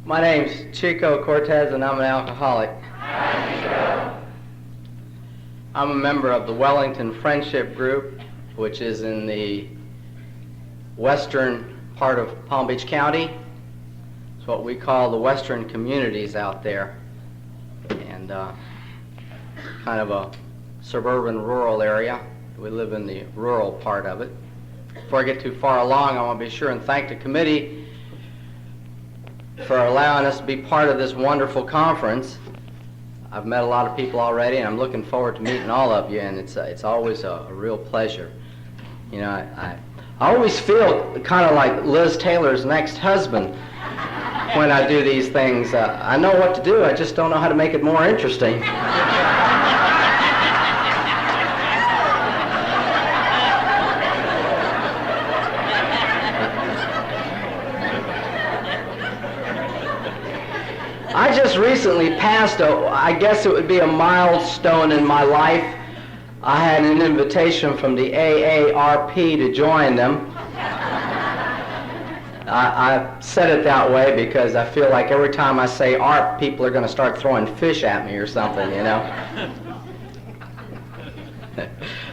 My name's Chico Cortez, and I'm an alcoholic. Hi, Chico. I'm a member of the Wellington Friendship Group, which is in the western part of Palm Beach County. It's what we call the western communities out there, and kind of a suburban rural area. We live in the rural part of it. Before I get too far along, I want to be sure and thank the committee for allowing us to be part of this wonderful conference. I've met a lot of people already, and I'm looking forward to meeting all of you, and it's always a real pleasure. You know, I always feel kind of like Liz Taylor's next husband when I do these things. I know what to do, I just don't know how to make it more interesting. I just recently passed I guess it would be a milestone in my life. I had an invitation from the AARP to join them. I said it that way because I feel like every time I say ARP, people are going to start throwing fish at me or something, you know.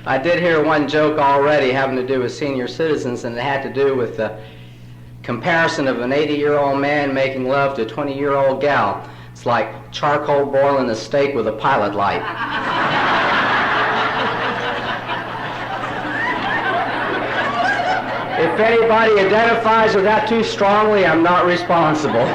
I did hear one joke already having to do with senior citizens, and it had to do with the comparison of an 80-year-old man making love to a 20-year-old gal. It's like charcoal boiling a steak with a pilot light. If anybody identifies with that too strongly, I'm not responsible.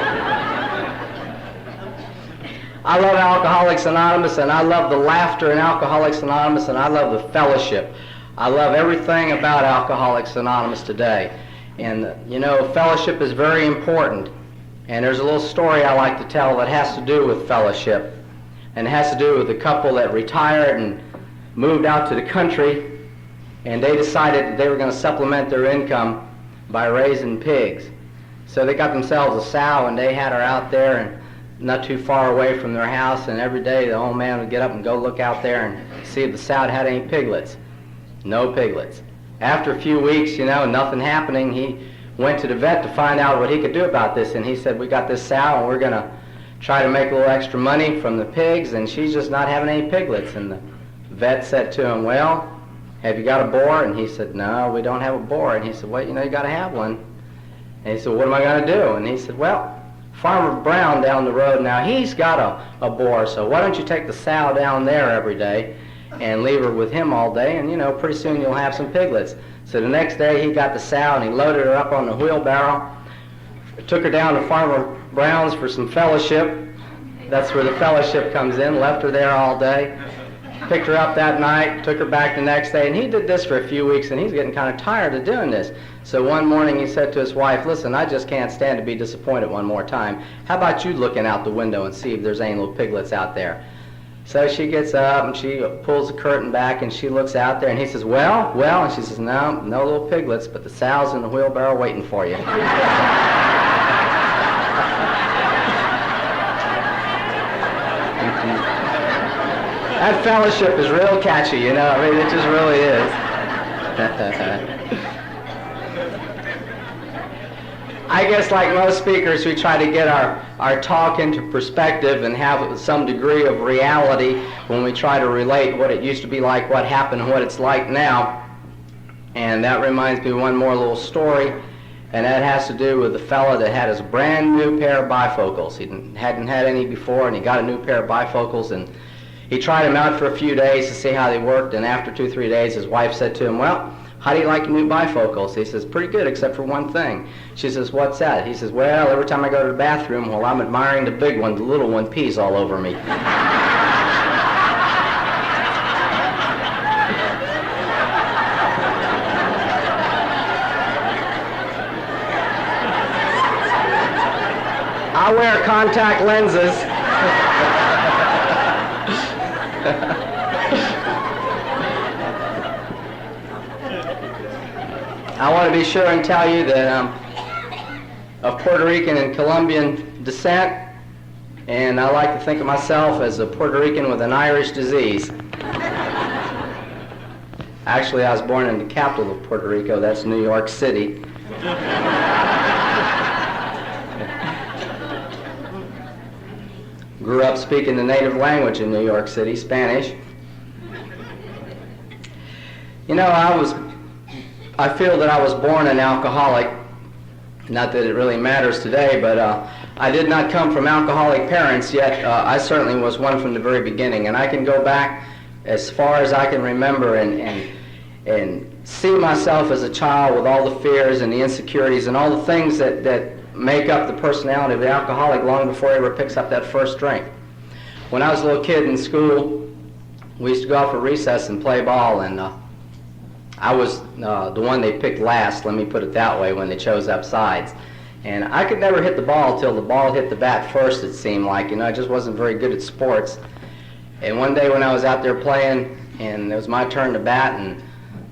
I love Alcoholics Anonymous, and I love the laughter in Alcoholics Anonymous, and I love the fellowship. I love everything about Alcoholics Anonymous today. And, you know, fellowship is very important. And there's a little story I like to tell that has to do with fellowship. And it has to do with a couple that retired and moved out to the country, and they decided that they were going to supplement their income by raising pigs. So they got themselves a sow, and they had her out there and not too far away from their house, and every day the old man would get up and go look out there and see if the sow had any piglets. No piglets. After a few weeks, you know, nothing happening, he went to the vet to find out what he could do about this, and he said, we got this sow, and we're going to try to make a little extra money from the pigs, and she's just not having any piglets. And the vet said to him, well, have you got a boar? And he said, no, we don't have a boar. And he said, well, you know, you got to have one. And he said, what am I going to do? And he said, well, Farmer Brown down the road now, he's got a boar, so why don't you take the sow down there every day and leave her with him all day, and, you know, pretty soon you'll have some piglets. So the next day he got the sow and he loaded her up on the wheelbarrow, took her down to Farmer Brown's for some fellowship. That's where the fellowship comes in. Left her there all day, picked her up that night, took her back the next day, and he did this for a few weeks, and he's getting kind of tired of doing this. So one morning he said to his wife, listen, I just can't stand to be disappointed one more time. How about you looking out the window and see if there's any little piglets out there? So she gets up and she pulls the curtain back and she looks out there, and he says, well, and she says, no little piglets, but the sow's in the wheelbarrow waiting for you. That fellowship is real catchy, you know, I mean, it just really is. I guess like most speakers, we try to get our talk into perspective and have some degree of reality when we try to relate what it used to be like, what happened, and what it's like now. And that reminds me of one more little story, and that has to do with the fellow that had his brand new pair of bifocals. He hadn't had any before, and he got a new pair of bifocals, and he tried them out for a few days to see how they worked, and after 2-3 days, his wife said to him, well, how do you like your new bifocals? He says, pretty good, except for one thing. She says, what's that? He says, well, every time I go to the bathroom, while I'm admiring the big one, the little one pees all over me. I wear contact lenses. I want to be sure and tell you that I'm of Puerto Rican and Colombian descent, and I like to think of myself as a Puerto Rican with an Irish disease. Actually, I was born in the capital of Puerto Rico, that's New York City. Grew up speaking the native language in New York City, Spanish. You know, I feel that I was born an alcoholic. Not that it really matters today, but I did not come from alcoholic parents, yet I certainly was one from the very beginning. And I can go back as far as I can remember and see myself as a child with all the fears and the insecurities and all the things that make up the personality of the alcoholic long before he ever picks up that first drink. When I was a little kid in school, we used to go out for recess and play ball, and I was the one they picked last, let me put it that way, when they chose up sides. And I could never hit the ball till the ball hit the bat first, it seemed like. You know, I just wasn't very good at sports. And one day when I was out there playing, and it was my turn to bat, and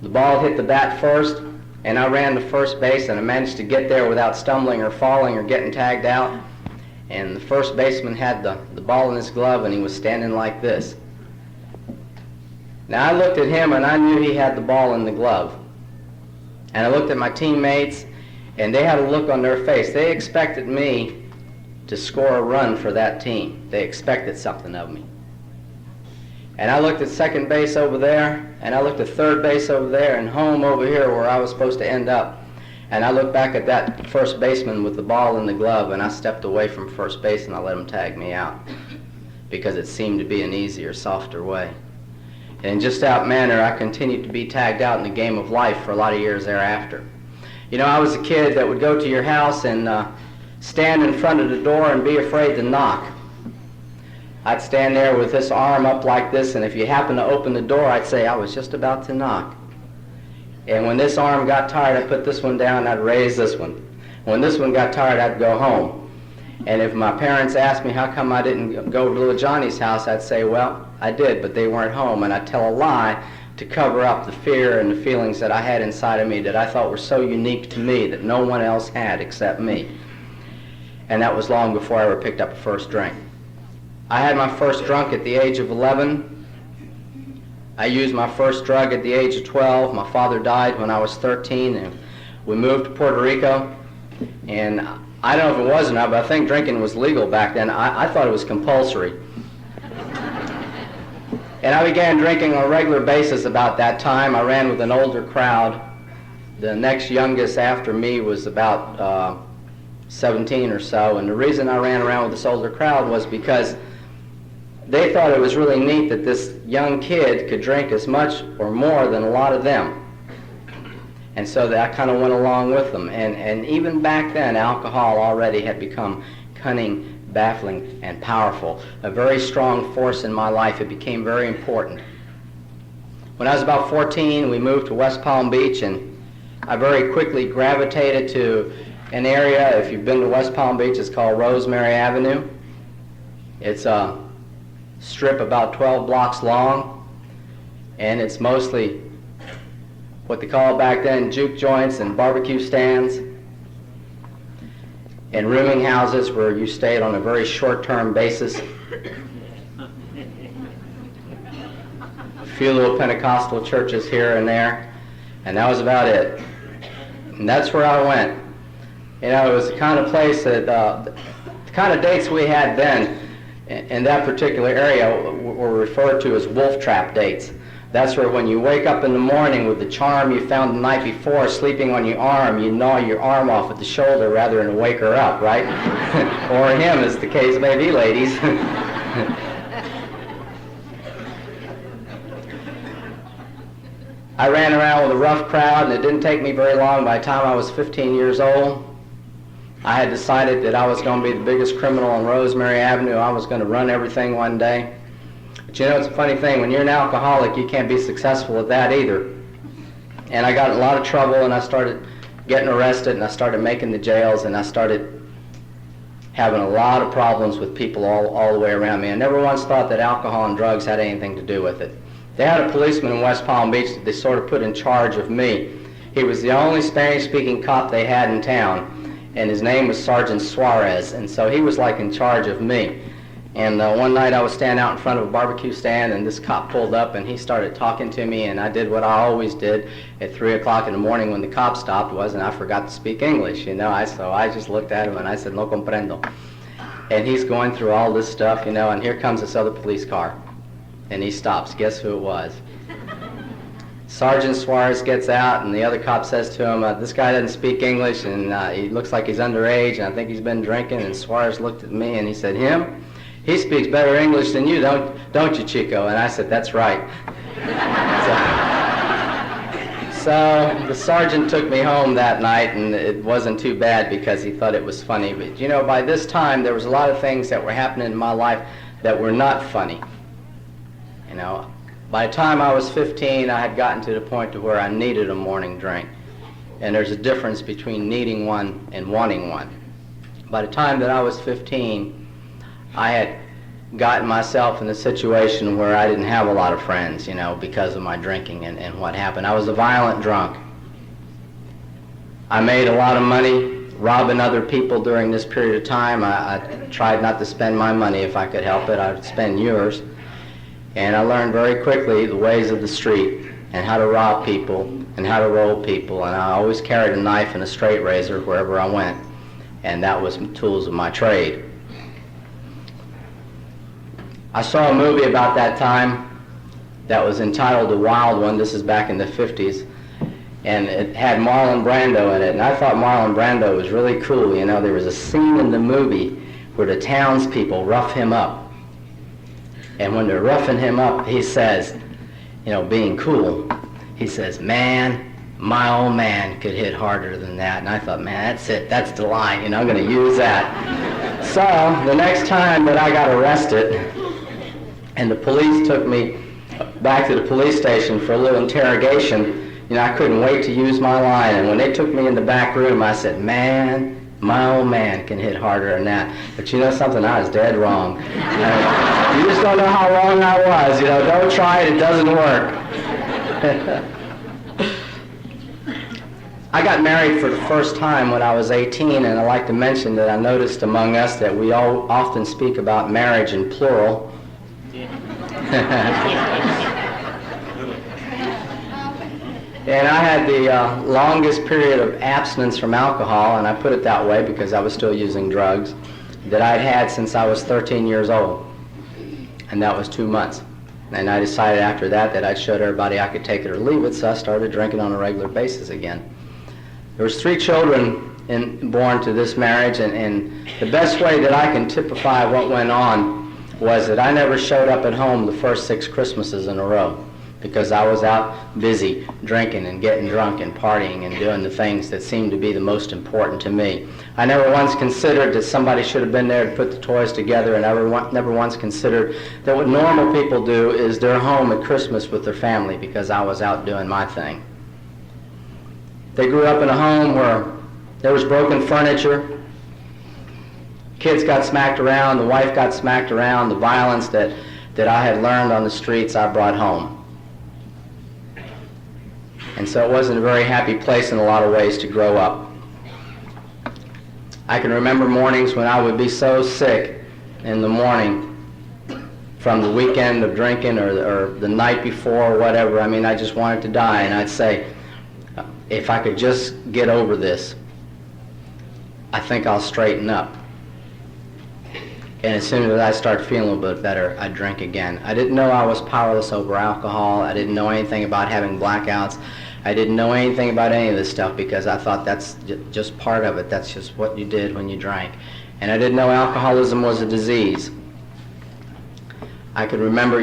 the ball hit the bat first, and I ran to first base, and I managed to get there without stumbling or falling or getting tagged out. And the first baseman had the ball in his glove, and he was standing like this. Now I looked at him, and I knew he had the ball in the glove. And I looked at my teammates, and they had a look on their face. They expected me to score a run for that team. They expected something of me. And I looked at second base over there, and I looked at third base over there, and home over here where I was supposed to end up. And I looked back at that first baseman with the ball in the glove, and I stepped away from first base and I let him tag me out because it seemed to be an easier, softer way. And in just that manner, I continued to be tagged out in the game of life for a lot of years thereafter. You know, I was a kid that would go to your house and stand in front of the door and be afraid to knock. I'd stand there with this arm up like this, and if you happened to open the door, I'd say, I was just about to knock. And when this arm got tired, I'd put this one down, and I'd raise this one. When this one got tired, I'd go home. And if my parents asked me how come I didn't go to little Johnny's house, I'd say, well, I did, but they weren't home. And I'd tell a lie to cover up the fear and the feelings that I had inside of me that I thought were so unique to me that no one else had except me. And that was long before I ever picked up a first drink. I had my first drunk at the age of 11. I used my first drug at the age of 12. My father died when I was 13, and we moved to Puerto Rico. And I don't know if it was or not, but I think drinking was legal back then. I thought it was compulsory. And I began drinking on a regular basis about that time. I ran with an older crowd. The next youngest after me was about 17 or so. And the reason I ran around with this older crowd was because they thought it was really neat that this young kid could drink as much or more than a lot of them. And so that I kind of went along with them. And even back then, alcohol already had become cunning, baffling, and powerful. A very strong force in my life. It became very important. When I was about 14, we moved to West Palm Beach, and I very quickly gravitated to an area, if you've been to West Palm Beach, it's called Rosemary Avenue. It's a strip about 12 blocks long, and it's mostly what they called back then juke joints and barbecue stands and rooming houses where you stayed on a very short-term basis. A few little Pentecostal churches here and there, and that was about it. And that's where I went. You know, it was the kind of place that, the kind of dates we had then in that particular area were referred to as wolf trap dates. That's where when you wake up in the morning with the charm you found the night before sleeping on your arm, you gnaw your arm off at the shoulder rather than wake her up, right? Or him, as the case may be, ladies. I ran around with a rough crowd, and it didn't take me very long. By the time I was 15 years old, I had decided that I was going to be the biggest criminal on Rosemary Avenue. I was going to run everything one day. But you know, it's a funny thing. When you're an alcoholic, you can't be successful at that either. And I got in a lot of trouble, and I started getting arrested, and I started making the jails, and I started having a lot of problems with people all the way around me. I never once thought that alcohol and drugs had anything to do with it. They had a policeman in West Palm Beach that they sort of put in charge of me. He was the only Spanish-speaking cop they had in town, and his name was Sergeant Suarez, and so he was like in charge of me. And one night I was standing out in front of a barbecue stand, and this cop pulled up, and he started talking to me, and I did what I always did at 3 o'clock in the morning when the cop stopped, I forgot to speak English, you know. So I just looked at him, and I said, no comprendo. And he's going through all this stuff, and here comes this other police car. And he stops. Guess who it was? Sergeant Suarez gets out, and the other cop says to him, this guy doesn't speak English, and he looks like he's underage, and I think he's been drinking. And Suarez looked at me, and he said, him? He speaks better English than you, don't you, Chico? And I said, that's right. So the sergeant took me home that night, and it wasn't too bad because he thought it was funny. But, by this time, there was a lot of things that were happening in my life that were not funny. By the time I was 15, I had gotten to the point to where I needed a morning drink. And there's a difference between needing one and wanting one. By the time that I was 15, I had gotten myself in a situation where I didn't have a lot of friends, because of my drinking and what happened. I was a violent drunk. I made a lot of money robbing other people during this period of time. I tried not to spend my money if I could help it. I would spend yours. And I learned very quickly the ways of the street and how to rob people and how to roll people. And I always carried a knife and a straight razor wherever I went. And that was tools of my trade. I saw a movie about that time that was entitled The Wild One. This is back in the 50s. And it had Marlon Brando in it. And I thought Marlon Brando was really cool. There was a scene in the movie where the townspeople rough him up. And when they're roughing him up, he says, being cool, he says, man, my old man could hit harder than that. And I thought, man, that's it. That's the line. I'm going to use that. So the next time that I got arrested and the police took me back to the police station for a little interrogation, I couldn't wait to use my line. And when they took me in the back room, I said, man, my old man can hit harder than that. But something, I was dead wrong. You just don't know how wrong I was. Don't try it, it doesn't work. I got married for the first time when I was 18, and I'd like to mention that I noticed among us that we all often speak about marriage in plural. And I had the longest period of abstinence from alcohol, and I put it that way because I was still using drugs, that I'd had since I was 13 years old. And that was 2 months. And I decided after that I'd show everybody I could take it or leave it, so I started drinking on a regular basis again. There was 3 children born to this marriage, and the best way that I can typify what went on was that I never showed up at home the first 6 Christmases in a row, because I was out busy drinking and getting drunk and partying and doing the things that seemed to be the most important to me. I never once considered that somebody should have been there to put the toys together, and I never once considered that what normal people do is they're home at Christmas with their family, because I was out doing my thing. They grew up in a home where there was broken furniture, kids got smacked around, the wife got smacked around, the violence that I had learned on the streets I brought home. And so it wasn't a very happy place in a lot of ways to grow up. I can remember mornings when I would be so sick in the morning from the weekend of drinking or the night before or whatever. I just wanted to die, and I'd say, if I could just get over this, I think I'll straighten up. And as soon as I start feeling a little bit better, I'd drink again. I didn't know I was powerless over alcohol. I didn't know anything about having blackouts. I didn't know anything about any of this stuff because I thought that's just part of it. That's just what you did when you drank. And I didn't know alcoholism was a disease. I could remember,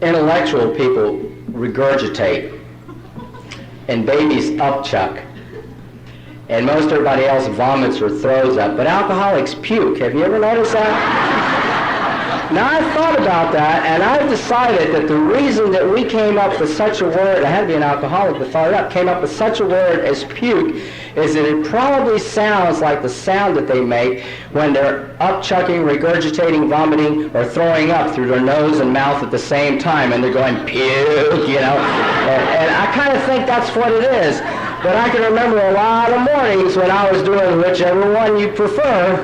intellectual people regurgitate and babies upchuck. And most everybody else vomits or throws up. But alcoholics puke. Have you ever noticed that? Now, I've thought about that, and I've decided that the reason that we came up with such a word, I had to be an alcoholic to thought it up, came up with such a word as puke, is that it probably sounds like the sound that they make when they're upchucking, regurgitating, vomiting, or throwing up through their nose and mouth at the same time, and they're going puke, And I kind of think that's what it is. But I can remember a lot of mornings when I was doing whichever one you prefer,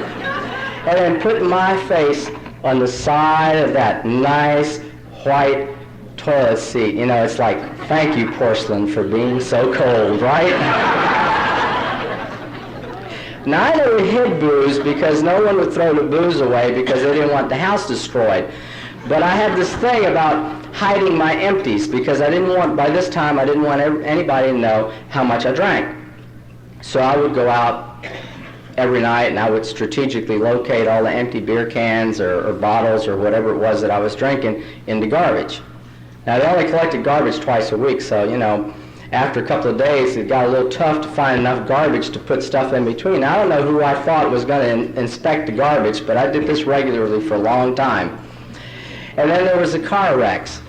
and then putting my face on the side of that nice white toilet seat. It's like, thank you, porcelain, for being so cold, right? Now, I never hid booze because no one would throw the booze away because they didn't want the house destroyed. But I had this thing about hiding my empties because by this time, I didn't want anybody to know how much I drank. So I would go out every night and I would strategically locate all the empty beer cans or bottles or whatever it was that I was drinking into garbage. Now, they only collected garbage twice a week, so, after a couple of days, it got a little tough to find enough garbage to put stuff in between. I don't know who I thought was going to inspect the garbage, but I did this regularly for a long time. And then there was the car wrecks.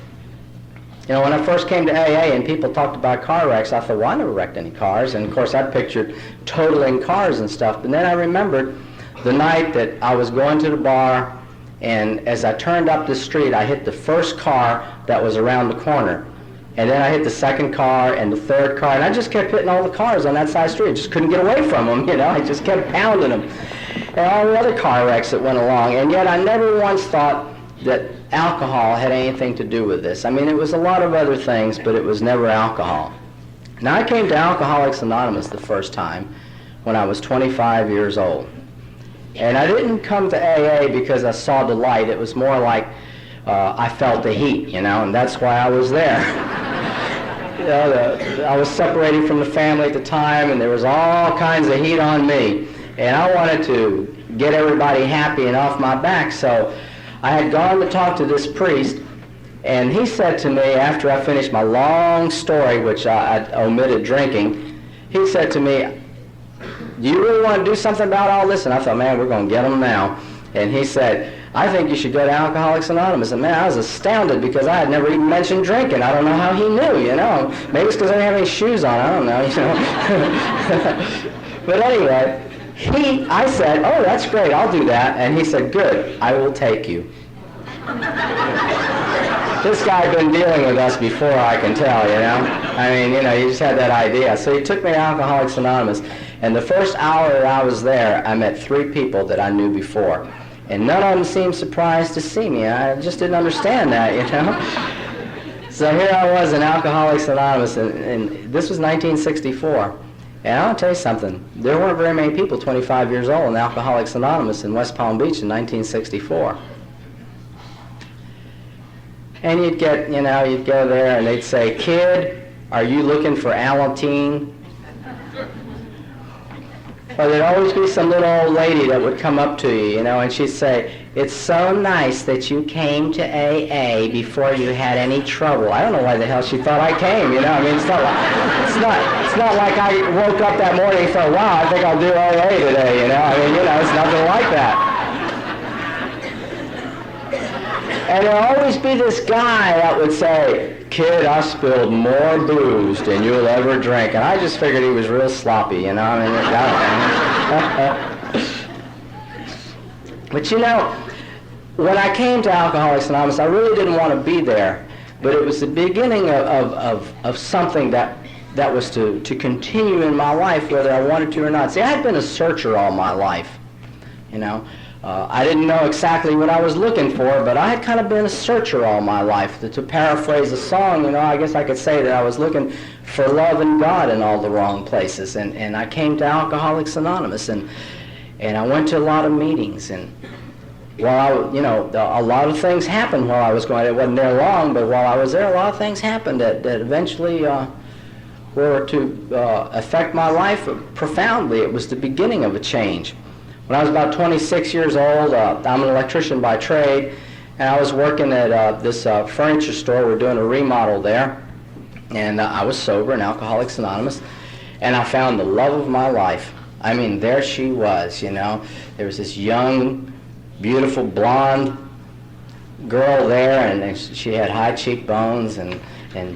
When I first came to AA and people talked about car wrecks, I thought, well, I never wrecked any cars. And, of course, I pictured totaling cars and stuff. But then I remembered the night that I was going to the bar, and as I turned up the street, I hit the first car that was around the corner. And then I hit the second car and the third car, and I just kept hitting all the cars on that side of the street. I just couldn't get away from them, I just kept pounding them. And all the other car wrecks that went along. And yet I never once thought that alcohol had anything to do with this. I mean, it was a lot of other things, but it was never alcohol. Now, I came to Alcoholics Anonymous the first time when I was 25 years old. And I didn't come to AA because I saw the light. It was more like I felt the heat, and that's why I was there. I was separating from the family at the time, and there was all kinds of heat on me. And I wanted to get everybody happy and off my back, so I had gone to talk to this priest, and he said to me, after I finished my long story, which I omitted drinking, he said to me, do you really want to do something about all this? And I thought, man, we're going to get them now. And he said, I think you should go to Alcoholics Anonymous. And man, I was astounded because I had never even mentioned drinking. I don't know how he knew, Maybe it's because I didn't have any shoes on. I don't know, But anyway, I said, oh, that's great, I'll do that. And he said, good, I will take you. This guy had been dealing with us before, I can tell, I mean, he just had that idea. So he took me to Alcoholics Anonymous. And the first hour that I was there, I met 3 people that I knew before. And none of them seemed surprised to see me. I just didn't understand that, So here I was in Alcoholics Anonymous, and this was 1964. And I'll tell you something, there weren't very many people 25 years old in Alcoholics Anonymous in West Palm Beach in 1964. And you'd go there and they'd say, kid, are you looking for Alantine? Or there'd always be some little old lady that would come up to you, and she'd say, it's so nice that you came to AA before you had any trouble. I don't know why the hell she thought I came, I mean, it's not like I woke up that morning and thought, wow, I think I'll do AA today, I mean, it's nothing like that. And there'll always be this guy that would say, kid, I spilled more booze than you'll ever drink. And I just figured he was real sloppy, I mean, But when I came to Alcoholics Anonymous, I really didn't want to be there. But it was the beginning of something that was to continue in my life, whether I wanted to or not. See, I had been a searcher all my life, I didn't know exactly what I was looking for, but I had kind of been a searcher all my life. To paraphrase a song, I guess I could say that I was looking for love and God in all the wrong places. And I came to Alcoholics Anonymous, and I went to a lot of meetings. And while a lot of things happened while I was going. It wasn't there long, but while I was there, a lot of things happened that eventually were to affect my life profoundly. It was the beginning of a change. When I was about 26 years old, I'm an electrician by trade, and I was working at this furniture store. We're doing a remodel there, and I was sober in Alcoholics Anonymous, and I found the love of my life. I mean, there she was, There was this young, beautiful, blonde girl there, and she had high cheekbones and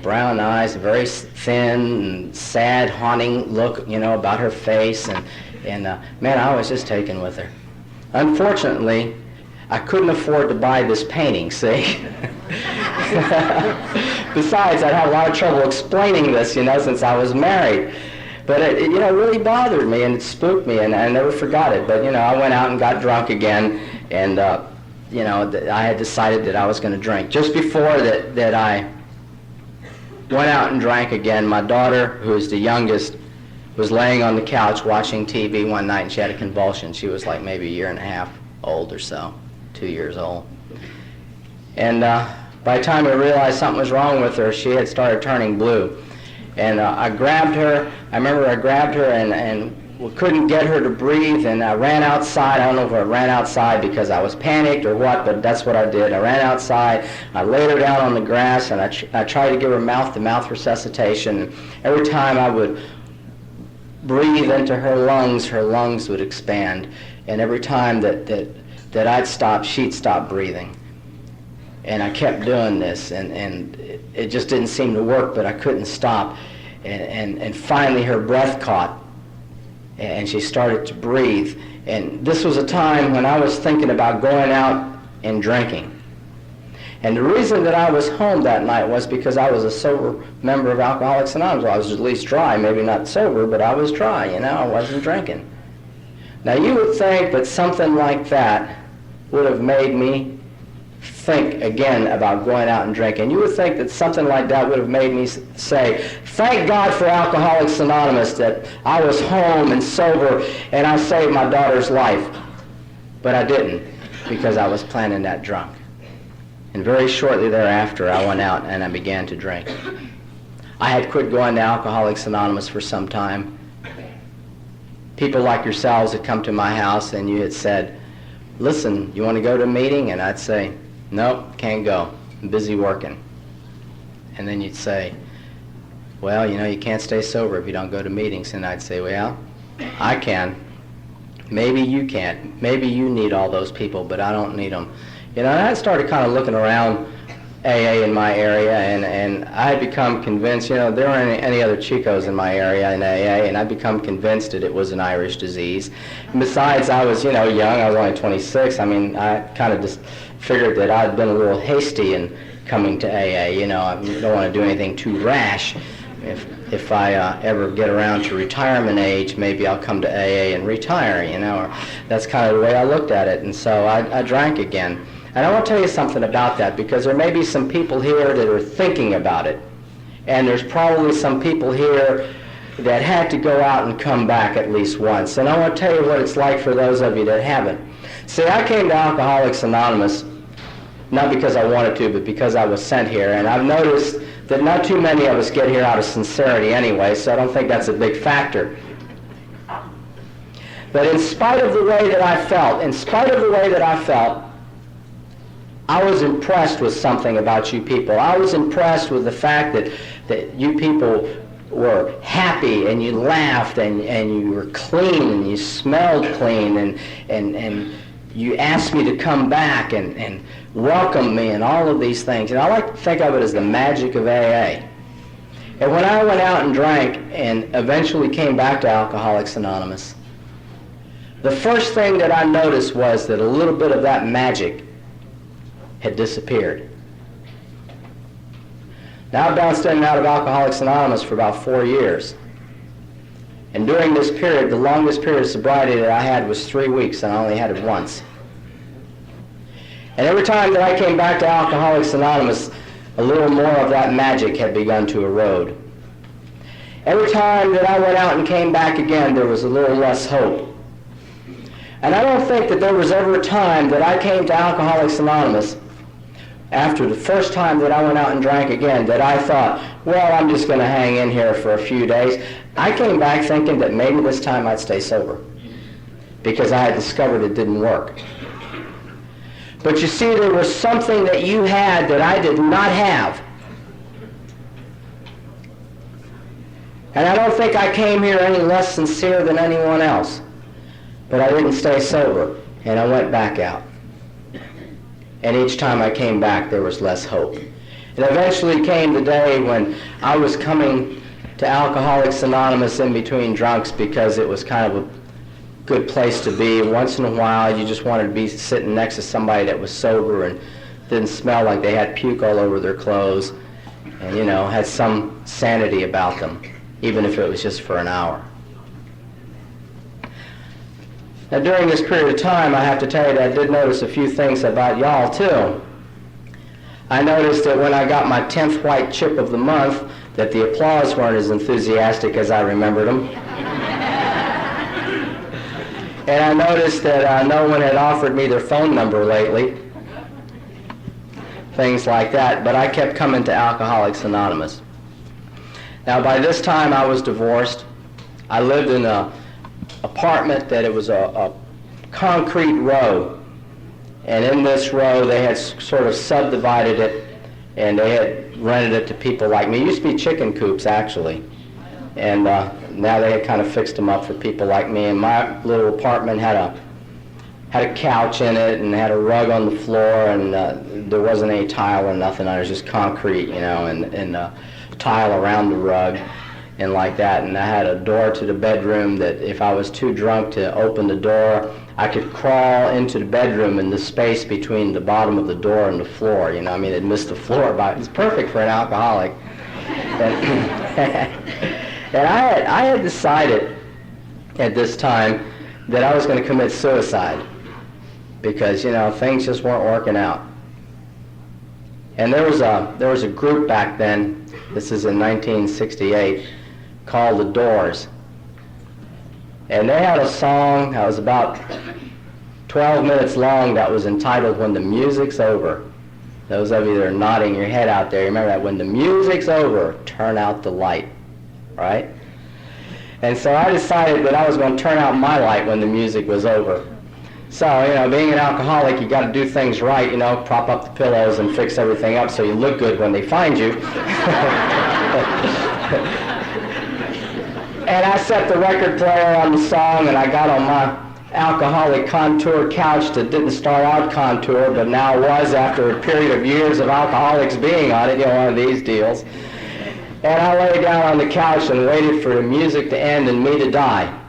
brown eyes, a very thin and sad, haunting look, about her face, and man, I was just taken with her. Unfortunately, I couldn't afford to buy this painting, see? Besides, I'd have a lot of trouble explaining this, since I was married. But it really bothered me, and it spooked me, and I never forgot it. But, I went out and got drunk again, and, I had decided that I was going to drink. Just before that I went out and drank again, my daughter, who is the youngest, was laying on the couch watching TV one night, and she had a convulsion. She was like maybe a year and a half old or so, 2 years old. And by the time we realized something was wrong with her, she had started turning blue. And I grabbed her. I remember I grabbed her and we couldn't get her to breathe, and I ran outside. I don't know if I ran outside because I was panicked or what, but that's what I did. I ran outside. I laid her down on the grass, and I tried to give her mouth-to-mouth resuscitation. Every time I would breathe into her lungs would expand. And every time that I'd stop, she'd stop breathing. And I kept doing this, and it just didn't seem to work, but I couldn't stop. And finally her breath caught, and she started to breathe. And this was a time when I was thinking about going out and drinking. And the reason that I was home that night was because I was a sober member of Alcoholics Anonymous. I was at least dry, maybe not sober, but I was dry, I wasn't drinking. Now you would think that something like that would have made me think again about going out and drinking. You would think that something like that would have made me say, thank God for Alcoholics Anonymous that I was home and sober and I saved my daughter's life. But I didn't, because I was planning that drunk. And very shortly thereafter, I went out and I began to drink. I had quit going to Alcoholics Anonymous for some time. People like yourselves had come to my house and you had said, listen, you want to go to a meeting? And I'd say, nope, can't go. I'm busy working. And then you'd say, well, you can't stay sober if you don't go to meetings. And I'd say, well, I can. Maybe you can't. Maybe you need all those people, but I don't need them. And I started kind of looking around AA in my area, and I had become convinced, there weren't any other Chicos in my area in AA, and I'd become convinced that it was an Irish disease. And besides, I was, young. I was only 26. I kind of just figured that I'd been a little hasty in coming to AA. I don't want to do anything too rash. If I ever get around to retirement age, maybe I'll come to AA and retire, or that's kind of the way I looked at it. And so I drank again. And I want to tell you something about that, because there may be some people here that are thinking about it. And there's probably some people here that had to go out and come back at least once. And I want to tell you what it's like for those of you that haven't. See, I came to Alcoholics Anonymous not because I wanted to, but because I was sent here. And I've noticed that not too many of us get here out of sincerity anyway, so I don't think that's a big factor. But in spite of the way that I felt, I was impressed with something about you people. I was impressed with the fact that you people were happy, and you laughed, and you were clean, and you smelled clean, and you asked me to come back and welcome me, and all of these things. And I like to think of it as the magic of AA. And when I went out and drank and eventually came back to Alcoholics Anonymous, the first thing that I noticed was that a little bit of that magic had disappeared. Now I've bounced in and out of Alcoholics Anonymous for about 4 years. And during this period, the longest period of sobriety that I had was 3 weeks, and I only had it once. And every time that I came back to Alcoholics Anonymous, a little more of that magic had begun to erode. Every time that I went out and came back again, there was a little less hope. And I don't think that there was ever a time that I came to Alcoholics Anonymous after the first time that I went out and drank again that I thought, well, I'm just going to hang in here for a few days. I came back thinking that maybe this time I'd stay sober, because I had discovered it didn't work. But you see, there was something that you had that I did not have. And I don't think I came here any less sincere than anyone else. But I didn't stay sober, and I went back out. And each time I came back, there was less hope. And eventually came the day when I was coming to Alcoholics Anonymous in between drunks, because it was kind of a good place to be. Once in a while, you just wanted to be sitting next to somebody that was sober and didn't smell like they had puke all over their clothes, and, had some sanity about them, even if it was just for an hour. Now, during this period of time, I have to tell you that I did notice a few things about y'all, too. I noticed that when I got my 10th white chip of the month, that the applause weren't as enthusiastic as I remembered them. And I noticed that no one had offered me their phone number lately, things like that, but I kept coming to Alcoholics Anonymous. Now, by this time, I was divorced. I lived in an apartment that it was a concrete row, and in this row, they had sort of subdivided it, and they had rented it to people like me. It used to be chicken coops, actually, and now they had kind of fixed them up for people like me. And my little apartment had a couch in it and had a rug on the floor, and there wasn't any tile or nothing. It was just concrete, and tile around the rug and like that. And I had a door to the bedroom that if I was too drunk to open the door, I could crawl into the bedroom in the space between the bottom of the door and the floor. It'd miss the floor, but it's perfect for an alcoholic. And I had decided at this time that I was going to commit suicide because, things just weren't working out. And there was a group back then, this is in 1968, called The Doors. And they had a song that was about 12 minutes long that was entitled When the Music's Over. Those of you that are nodding your head out there, you remember that? When the music's over, turn out the light. Right? And so I decided that I was going to turn out my light when the music was over. So, being an alcoholic, you got to do things right, prop up the pillows and fix everything up so you look good when they find you. And I set the record player on the song, and I got on my alcoholic contour couch that didn't start out contour, but now was after a period of years of alcoholics being on it, one of these deals. And I lay down on the couch and waited for the music to end and me to die.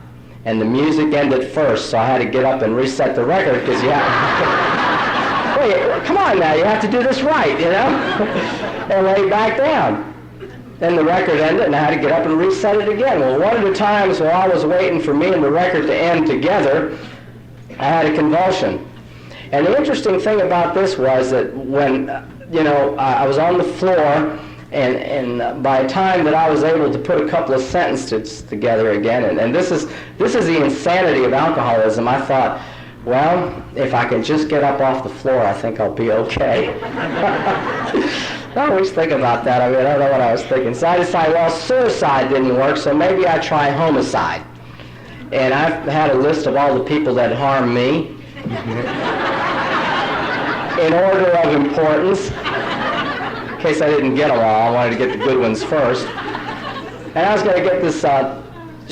And the music ended first, so I had to get up and reset the record because you have wait, come on now, you have to do this right, and lay back down. Then the record ended and I had to get up and reset it again. Well, one of the times while I was waiting for me and the record to end together, I had a convulsion. And the interesting thing about this was that when, I was on the floor, and by the time that I was able to put a couple of sentences together again, and this is the insanity of alcoholism, I thought, well, if I can just get up off the floor, I think I'll be okay. I always think about that. I don't know what I was thinking. So I decided, well, suicide didn't work, so maybe I try homicide. And I've had a list of all the people that harmed me in order of importance. In case I didn't get them all, I wanted to get the good ones first. And I was going to get this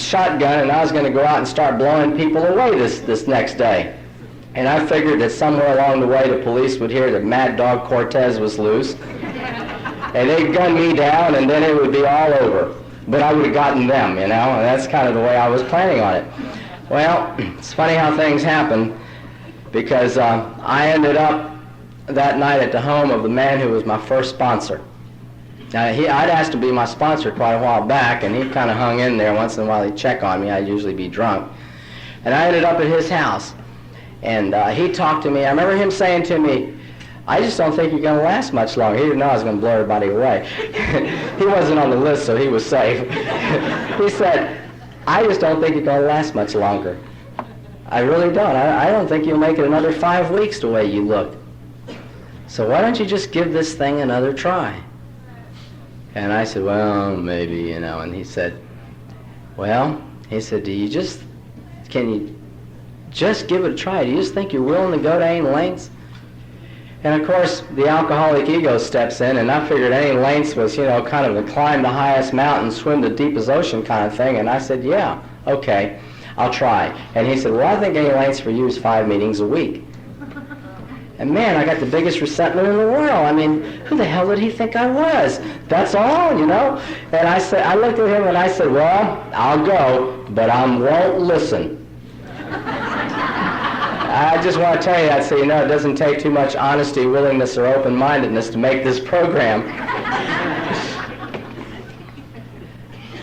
shotgun, and I was going to go out and start blowing people away this next day. And I figured that somewhere along the way the police would hear that Mad Dog Cortez was loose, and they'd gun me down, and then it would be all over. But I would have gotten them, and that's kind of the way I was planning on it. Well, it's funny how things happen, because I ended up that night at the home of the man who was my first sponsor. Now, I'd asked to be my sponsor quite a while back, and he kind of hung in there. Once in a while he'd check on me. I'd usually be drunk. And I ended up at his house, and he talked to me. I remember him saying to me, I just don't think you're going to last much longer. He didn't know I was going to blow everybody away. He wasn't on the list, so he was safe. He said, I just don't think you're going to last much longer. I really don't. I don't think you'll make it another 5 weeks the way you look. So why don't you just give this thing another try? And I said, well, maybe, And he said, well, he said, can you just give it a try? Do you just think you're willing to go to any lengths? And of course, the alcoholic ego steps in, and I figured any lengths was, kind of a climb the highest mountain, swim the deepest ocean kind of thing. And I said, yeah, okay, I'll try. And he said, well, I think any lengths for you is 5 meetings a week. And man, I got the biggest resentment in the world. I mean, who the hell did he think I was? That's all, And I looked at him and I said, well, I'll go, but I won't listen. I just want to tell you that so you know it doesn't take too much honesty, willingness, or open-mindedness to make this program.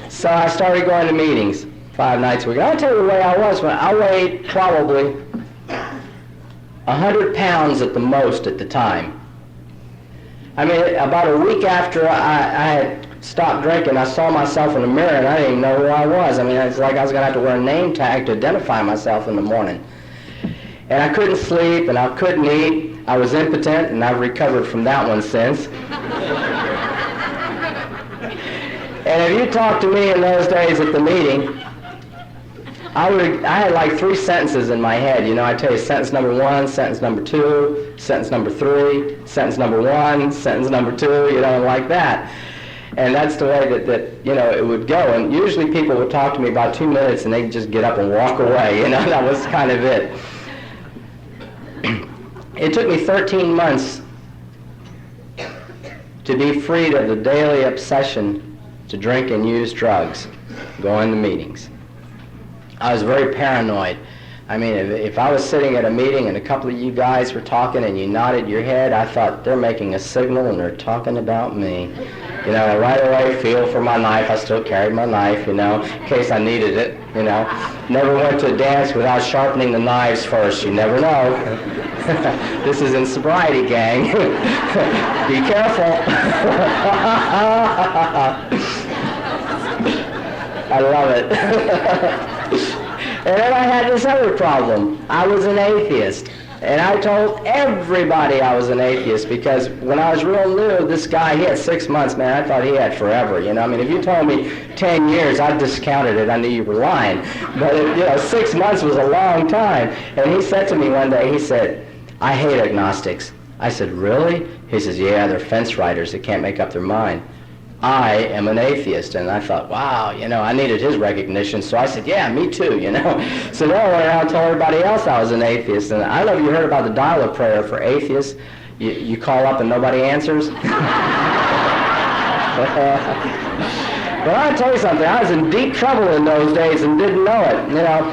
So I started going to meetings 5 nights a week. I'll tell you the way I was. I weighed probably 100 pounds at the most at the time. I mean, about a week after I had stopped drinking, I saw myself in the mirror and I didn't even know who I was. I mean, it's like I was going to have to wear a name tag to identify myself in the morning. And I couldn't sleep and I couldn't eat. I was impotent, and I've recovered from that one since. And if you talked to me in those days at the meeting, I had like 3 sentences in my head. You know, I tell you sentence number 1, sentence number 2, sentence number 3, sentence number 1, sentence number 2, you know, like that. And that's the way that you know, it would go. And usually people would talk to me about 2 minutes and they'd just get up and walk away. You know, that was kind of it. It took me 13 months to be freed of the daily obsession to drink and use drugs, going to meetings. I was very paranoid. I mean, if I was sitting at a meeting and a couple of you guys were talking and you nodded your head, I thought they're making a signal and they're talking about me. You know, right away, feel for my knife. I still carried my knife, you know, in case I needed it, you know. Never went to a dance without sharpening the knives first. You never know. This is in sobriety, gang. Be careful. I love it. And then I had this other problem. I was an atheist. And I told everybody I was an atheist because when I was real new, this guy, he had 6 months, man. I thought he had forever, you know. I mean, if you told me 10 years, I discounted it. I knew you were lying. But, you know, 6 months was a long time. And he said to me one day, he said, I hate agnostics. I said, really? He says, yeah, they're fence riders that can't make up their mind. I am an atheist. And I thought, wow, you know, I needed his recognition. So I said, yeah, me too, you know. So then I went around and told everybody else I was an atheist. And I don't know if you heard about the dial-up prayer for atheists. You call up and nobody answers. But I'll tell you something, I was in deep trouble in those days and didn't know it. You know,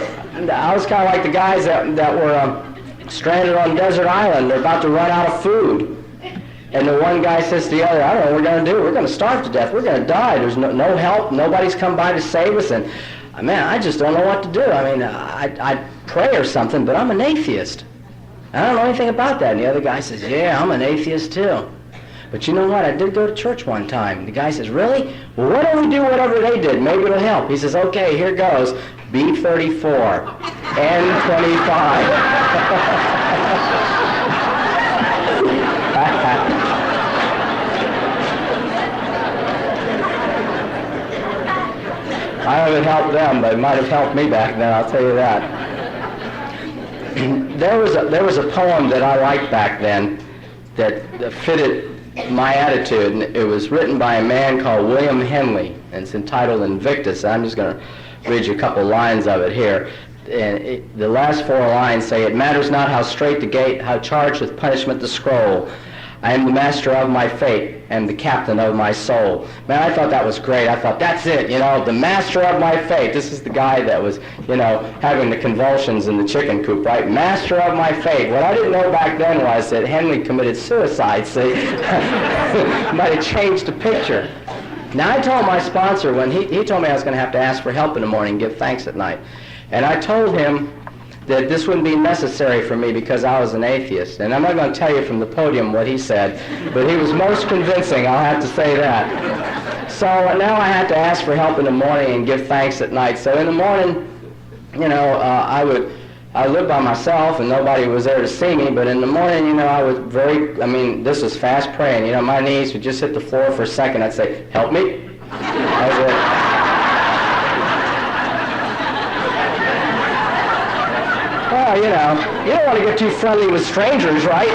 I was kind of like the guys that were stranded on a desert island. They're about to run out of food. And the one guy says to the other, I don't know what we're going to do. We're going to starve to death. We're going to die. There's no help. Nobody's come by to save us. And, man, I just don't know what to do. I mean, I'd pray or something, but I'm an atheist. I don't know anything about that. And the other guy says, yeah, I'm an atheist too. But you know what? I did go to church one time. The guy says, really? Well, why don't we do whatever they did? Maybe it'll help. He says, okay, here goes. B34, N25. I haven't helped them, but it might have helped me back then, I'll tell you that. There was a poem that I liked back then that fitted my attitude, and it was written by a man called William Henley, and it's entitled Invictus. I'm just going to read you a couple lines of it here. And the last 4 lines say, it matters not how straight the gate, how charged with punishment the scroll. I am the master of my fate and the captain of my soul. Man, I thought that was great. I thought, that's it, you know, the master of my fate. This is the guy that was, you know, having the convulsions in the chicken coop, right? Master of my fate. What I didn't know back then was that Henley committed suicide, see? Might have changed the picture. Now, I told my sponsor when he told me I was going to have to ask for help in the morning and give thanks at night. And I told him that this wouldn't be necessary for me because I was an atheist. And I'm not going to tell you from the podium what he said, but he was most convincing, I'll have to say that. So now I had to ask for help in the morning and give thanks at night. So in the morning, you know, I lived by myself and nobody was there to see me, but in the morning, you know, I was this was fast praying. You know, my knees would just hit the floor for a second. I'd say, help me. That was it. Well, you know, you don't want to get too friendly with strangers, right?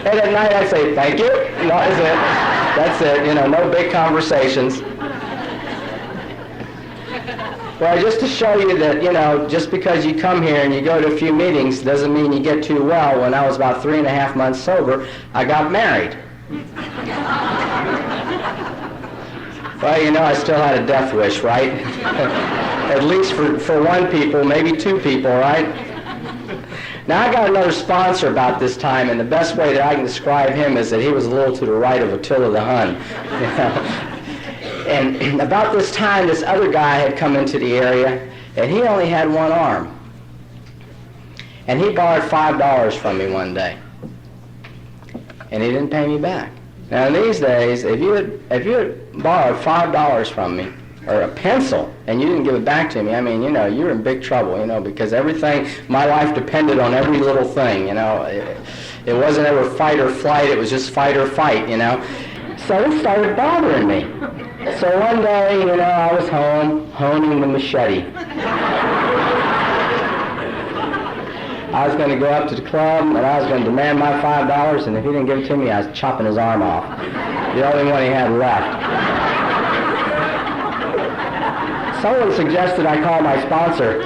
And at night I'd say, thank you. That is it. That's it. You know, no big conversations. Well, just to show you that, you know, just because you come here and you go to a few meetings doesn't mean you get too well. When I was about 3.5 months sober, I got married. Well, you know, I still had a death wish, right? At least for one people, maybe 2 people, right? Now, I got another sponsor about this time, and the best way that I can describe him is that he was a little to the right of Attila the Hun. You know? And about this time, this other guy had come into the area, and he only had one arm. And he borrowed $5 from me one day. And he didn't pay me back. Now these days, if you had borrowed $5 from me, or a pencil, and you didn't give it back to me, I mean, you know, you're in big trouble, you know, because everything, my life depended on every little thing, you know. It wasn't ever fight or flight, it was just fight or fight, you know. So it started bothering me. So one day, you know, I was home, honing the machete. I was going to go up to the club, and I was going to demand my $5, and if he didn't give it to me, I was chopping his arm off. The only one he had left. Someone suggested I call my sponsor.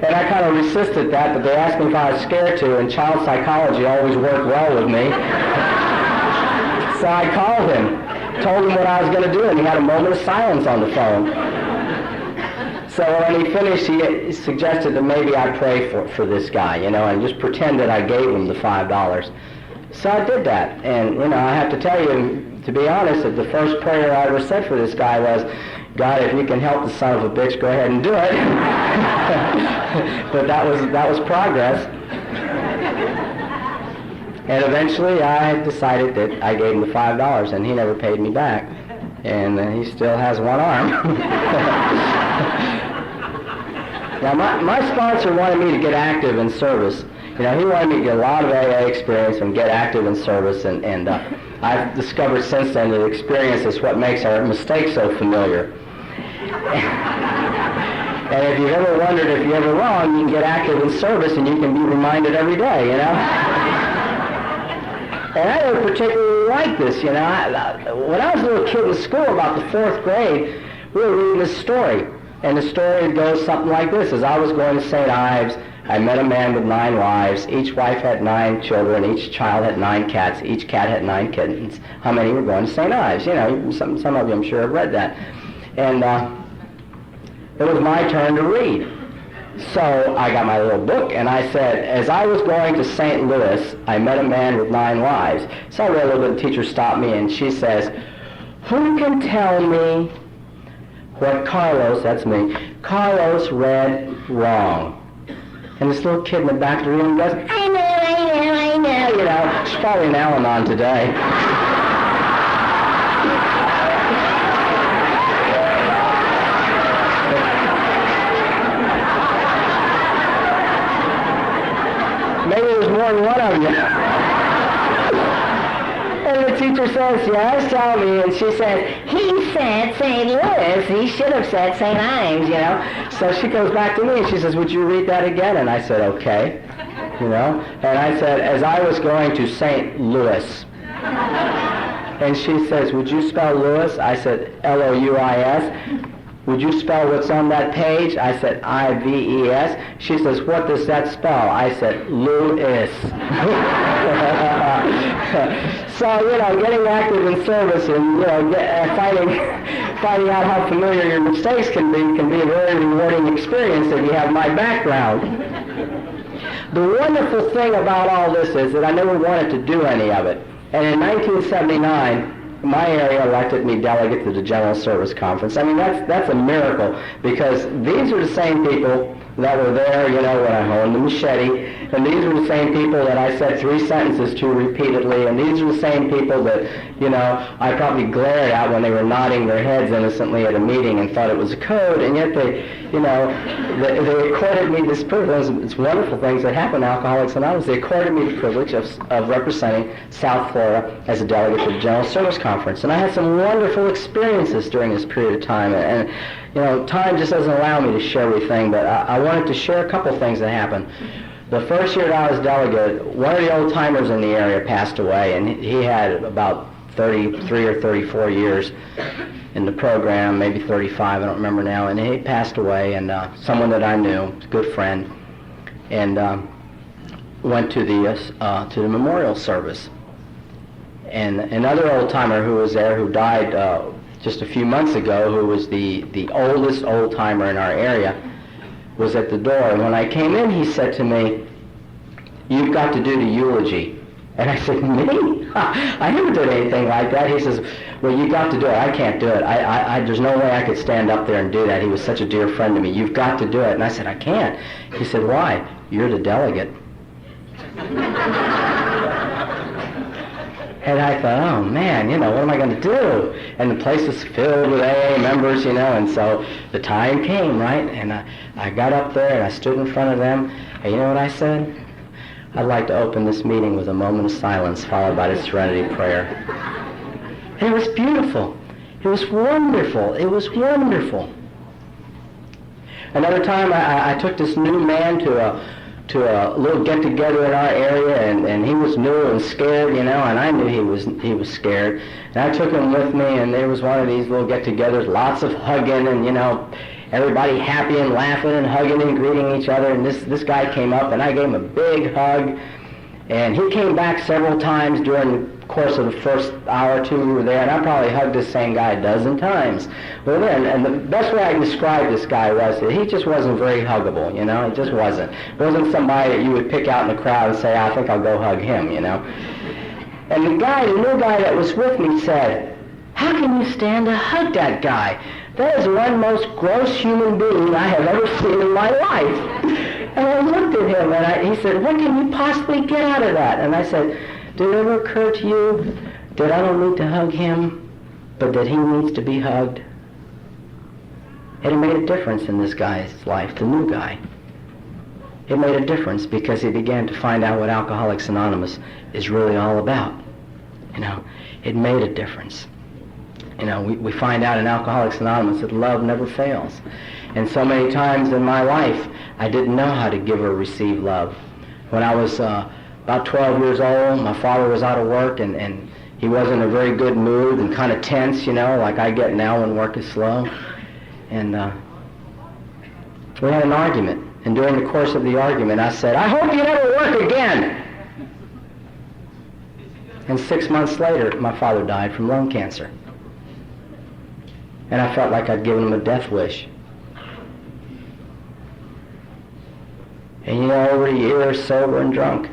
And I kind of resisted that, but they asked me if I was scared to, and child psychology always worked well with me. So I called him, told him what I was going to do, and he had a moment of silence on the phone. So when he finished, he suggested that maybe I pray for this guy, you know, and just pretend that I gave him the $5. So I did that, and, you know, I have to tell you, to be honest, that the first prayer I ever said for this guy was, God, if you can help the son of a bitch, go ahead and do it. But that was progress. And eventually I decided that I gave him the $5, and he never paid me back. And he still has one arm. Now, my sponsor wanted me to get active in service. You know, he wanted me to get a lot of AA experience and get active in service, and I've discovered since then that experience is what makes our mistakes so familiar. And if you've ever wondered if you're ever wrong, you can get active in service and you can be reminded every day, you know? And I don't particularly like this, you know. When I was a little kid in school, about the 4th grade, we were reading this story. And the story goes something like this. As I was going to St. Ives, I met a man with 9 wives. Each wife had 9 children. Each child had 9 cats. Each cat had 9 kittens. How many were going to St. Ives? You know, some of you, I'm sure, have read that. And it was my turn to read. So I got my little book, and I said, as I was going to St. Louis, I met a man with 9 wives. So I read a little bit. The teacher stopped me, and she says, who can tell me what Carlos, that's me, Carlos read wrong? And this little kid in the back of the room goes, I know, you know. She's probably an Al-Anon today. Maybe there's more than one of you. And the teacher says, yes, tell me. And she said, he said St. Louis. He should have said St. Ives, you know. So she goes back to me and she says, would you read that again? And I said, okay. You know. And I said, as I was going to St. Louis. And she says, would you spell Louis? I said, L-O-U-I-S. Would you spell what's on that page? I said, I-V-E-S. She says, what does that spell? I said, Louis. So, you know, getting active in service and, you know, finding out how familiar your mistakes can be a very rewarding experience if you have my background. The wonderful thing about all this is that I never wanted to do any of it. And in 1979, my area elected me delegate to the General Service Conference. I mean, that's a miracle, because these are the same people that were there, you know, when I honed the machete, and these are the same people that I said 3 sentences to repeatedly, and these are the same people that, you know, I probably glared at when they were nodding their heads innocently at a meeting and thought it was a code, and yet they, you know, they accorded me this privilege. It's wonderful things that happen to Alcoholics Anonymous. They accorded me the privilege of representing South Florida as a delegate to the General Service Conference, and I had some wonderful experiences during this period of time, and you know, time just doesn't allow me to share everything, but I wanted to share a couple things that happened. The first year that I was delegate, one of the old-timers in the area passed away, and he had about 33 or 34 years in the program, maybe 35, I don't remember now, and he passed away, and someone that I knew, a good friend, and went to the memorial service. And another old-timer who was there, who died just a few months ago, who was the oldest old-timer in our area, was at the door. And when I came in, he said to me, you've got to do the eulogy. And I said, me? I never did anything like that. He says, well, you got to do it. I can't do it. There's no way I could stand up there and do that. He was such a dear friend to me. You've got to do it. And I said, I can't. He said, why? You're the delegate. And I thought, oh man, what am I going to do? And the place was filled with AA members, and so the time came, right? And I got up there and I stood in front of them, and you know what I said? I'd like to open this meeting with a moment of silence followed by the serenity prayer. And it was beautiful. It was wonderful. It was wonderful. Another time I took this new man to a little get-together in our area, and he was new and scared, and I knew he was scared. And I took him with me, and there was one of these little get-togethers, lots of hugging, and everybody happy and laughing and hugging and greeting each other. And this guy came up, and I gave him a big hug, and he came back several times during the course of the first hour or two we were there, and I probably hugged this same guy a dozen times. Well, and the best way I can describe this guy was that he just wasn't very huggable, It just wasn't. It wasn't somebody that you would pick out in the crowd and say, I think I'll go hug him, And the new guy that was with me said, how can you stand to hug that guy? That is one most gross human being I have ever seen in my life. And I looked at him, and he said, what can you possibly get out of that? And I said, did it ever occur to you that I don't need to hug him, but that he needs to be hugged? And it made a difference in this guy's life, the new guy. It made a difference because he began to find out what Alcoholics Anonymous is really all about. It made a difference. We find out in Alcoholics Anonymous that love never fails. And so many times in my life, I didn't know how to give or receive love. When I was about 12 years old, my father was out of work, and he was in a very good mood and kind of tense, like I get now when work is slow. And we had an argument. And during the course of the argument, I said, I hope you never work again. And 6 months later, my father died from lung cancer. And I felt like I'd given him a death wish. And over the years, sober and drunk,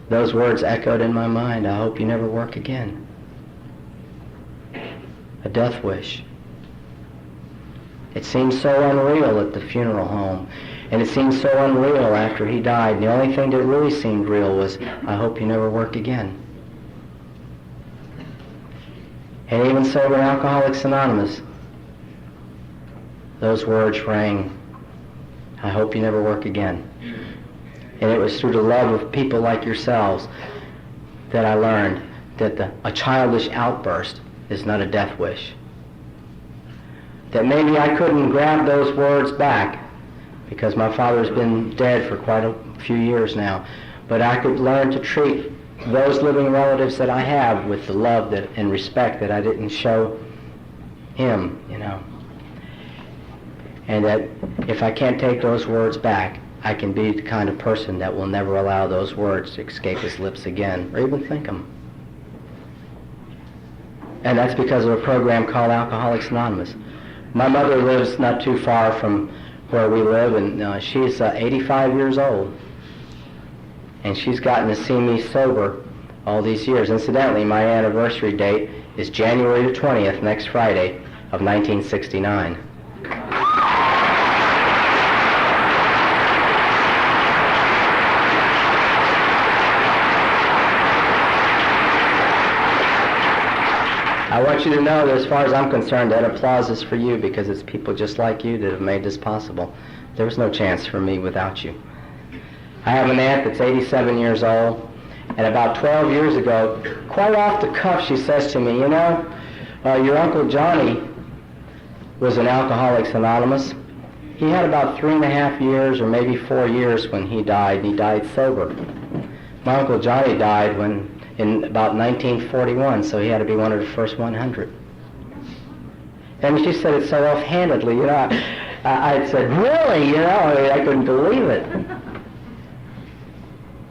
those words echoed in my mind, I hope you never work again. A death wish. It seemed so unreal at the funeral home, and it seemed so unreal after he died. And the only thing that really seemed real was, I hope you never work again. And even sober in Alcoholics Anonymous, those words rang, I hope you never work again. And it was through the love of people like yourselves that I learned that a childish outburst is not a death wish. That maybe I couldn't grab those words back because my father's been dead for quite a few years now, but I could learn to treat those living relatives that I have with the love and respect that I didn't show him, And that if I can't take those words back, I can be the kind of person that will never allow those words to escape his lips again, or even think them. And that's because of a program called Alcoholics Anonymous. My mother lives not too far from where we live, and she's 85 years old. And she's gotten to see me sober all these years. Incidentally, my anniversary date is January the 20th, next Friday, of 1969. I want you to know that as far as I'm concerned, that applause is for you because it's people just like you that have made this possible. There was no chance for me without you. I have an aunt that's 87 years old, and about 12 years ago, quite off the cuff, she says to me, your Uncle Johnny was in Alcoholics Anonymous. He had about 3.5 years or maybe 4 years when he died, and he died sober. My Uncle Johnny died in about 1941, so he had to be one of the first 100. And she said it so offhandedly, I said, really? I couldn't believe it.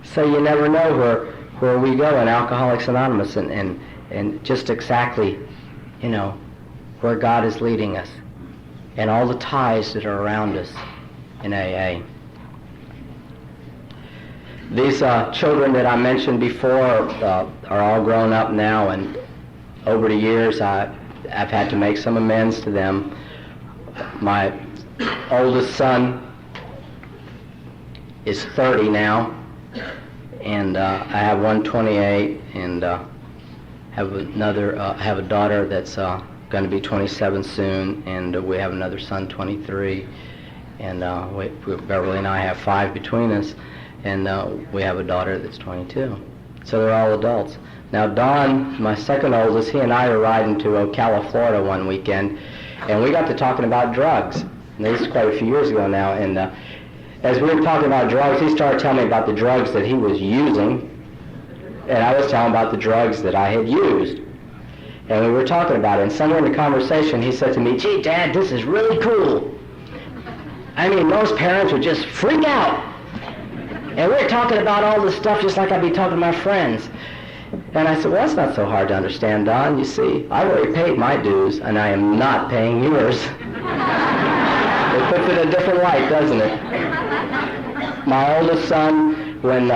So you never know where we go in Alcoholics Anonymous and just exactly, where God is leading us and all the ties that are around us in AA. These children that I mentioned before are all grown up now, and over the years I've had to make some amends to them. My oldest son is 30 now, and I have one 28, and have a daughter that's going to be 27 soon, and we have another son, 23, and Beverly and I have 5 between us, and we have a daughter that's 22. So they're all adults. Now Don, my second oldest, he and I were riding to Ocala, Florida one weekend, and we got to talking about drugs. And this is quite a few years ago now, and as we were talking about drugs, he started telling me about the drugs that he was using, and I was telling him about the drugs that I had used. And we were talking about it, and somewhere in the conversation he said to me, "Gee, Dad, this is really cool. I mean, most parents would just freak out. And we're talking about all this stuff just like I'd be talking to my friends." And I said, "Well, that's not so hard to understand, Don. You see, I've already paid my dues, and I am not paying yours." It puts it in a different light, doesn't it? My oldest son, when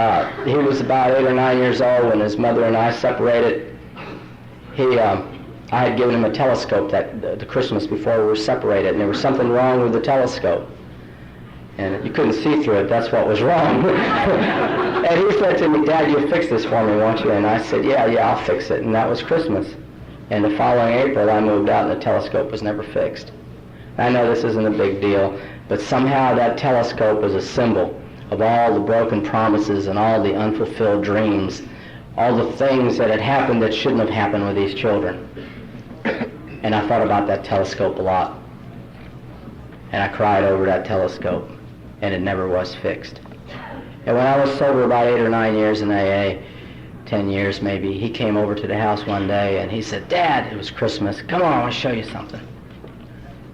he was about 8 or 9 years old, when his mother and I separated, I had given him a telescope the Christmas before we were separated, and there was something wrong with the telescope. And you couldn't see through it, that's what was wrong. And he said to me, "Dad, you'll fix this for me, won't you?" And I said, yeah, I'll fix it. And that was Christmas. And the following April, I moved out, and the telescope was never fixed. I know this isn't a big deal, but somehow that telescope was a symbol of all the broken promises and all the unfulfilled dreams, all the things that had happened that shouldn't have happened with these children. And I thought about that telescope a lot. And I cried over that telescope, and it never was fixed. And when I was sober about 8 or 9 years in AA, 10 years maybe, he came over to the house one day and he said, "Dad," it was Christmas, "come on, I want to show you something."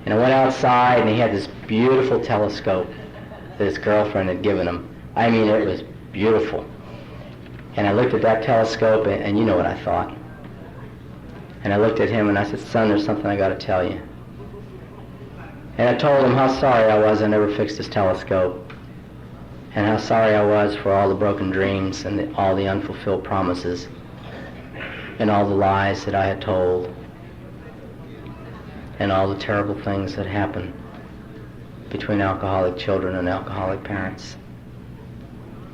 And I went outside, and he had this beautiful telescope that his girlfriend had given him. I mean, it was beautiful. And I looked at that telescope, and you know what I thought. And I looked at him, and I said, "Son, there's something I got to tell you." And I told him how sorry I was I never fixed his telescope, and how sorry I was for all the broken dreams and all the unfulfilled promises and all the lies that I had told and all the terrible things that happen between alcoholic children and alcoholic parents.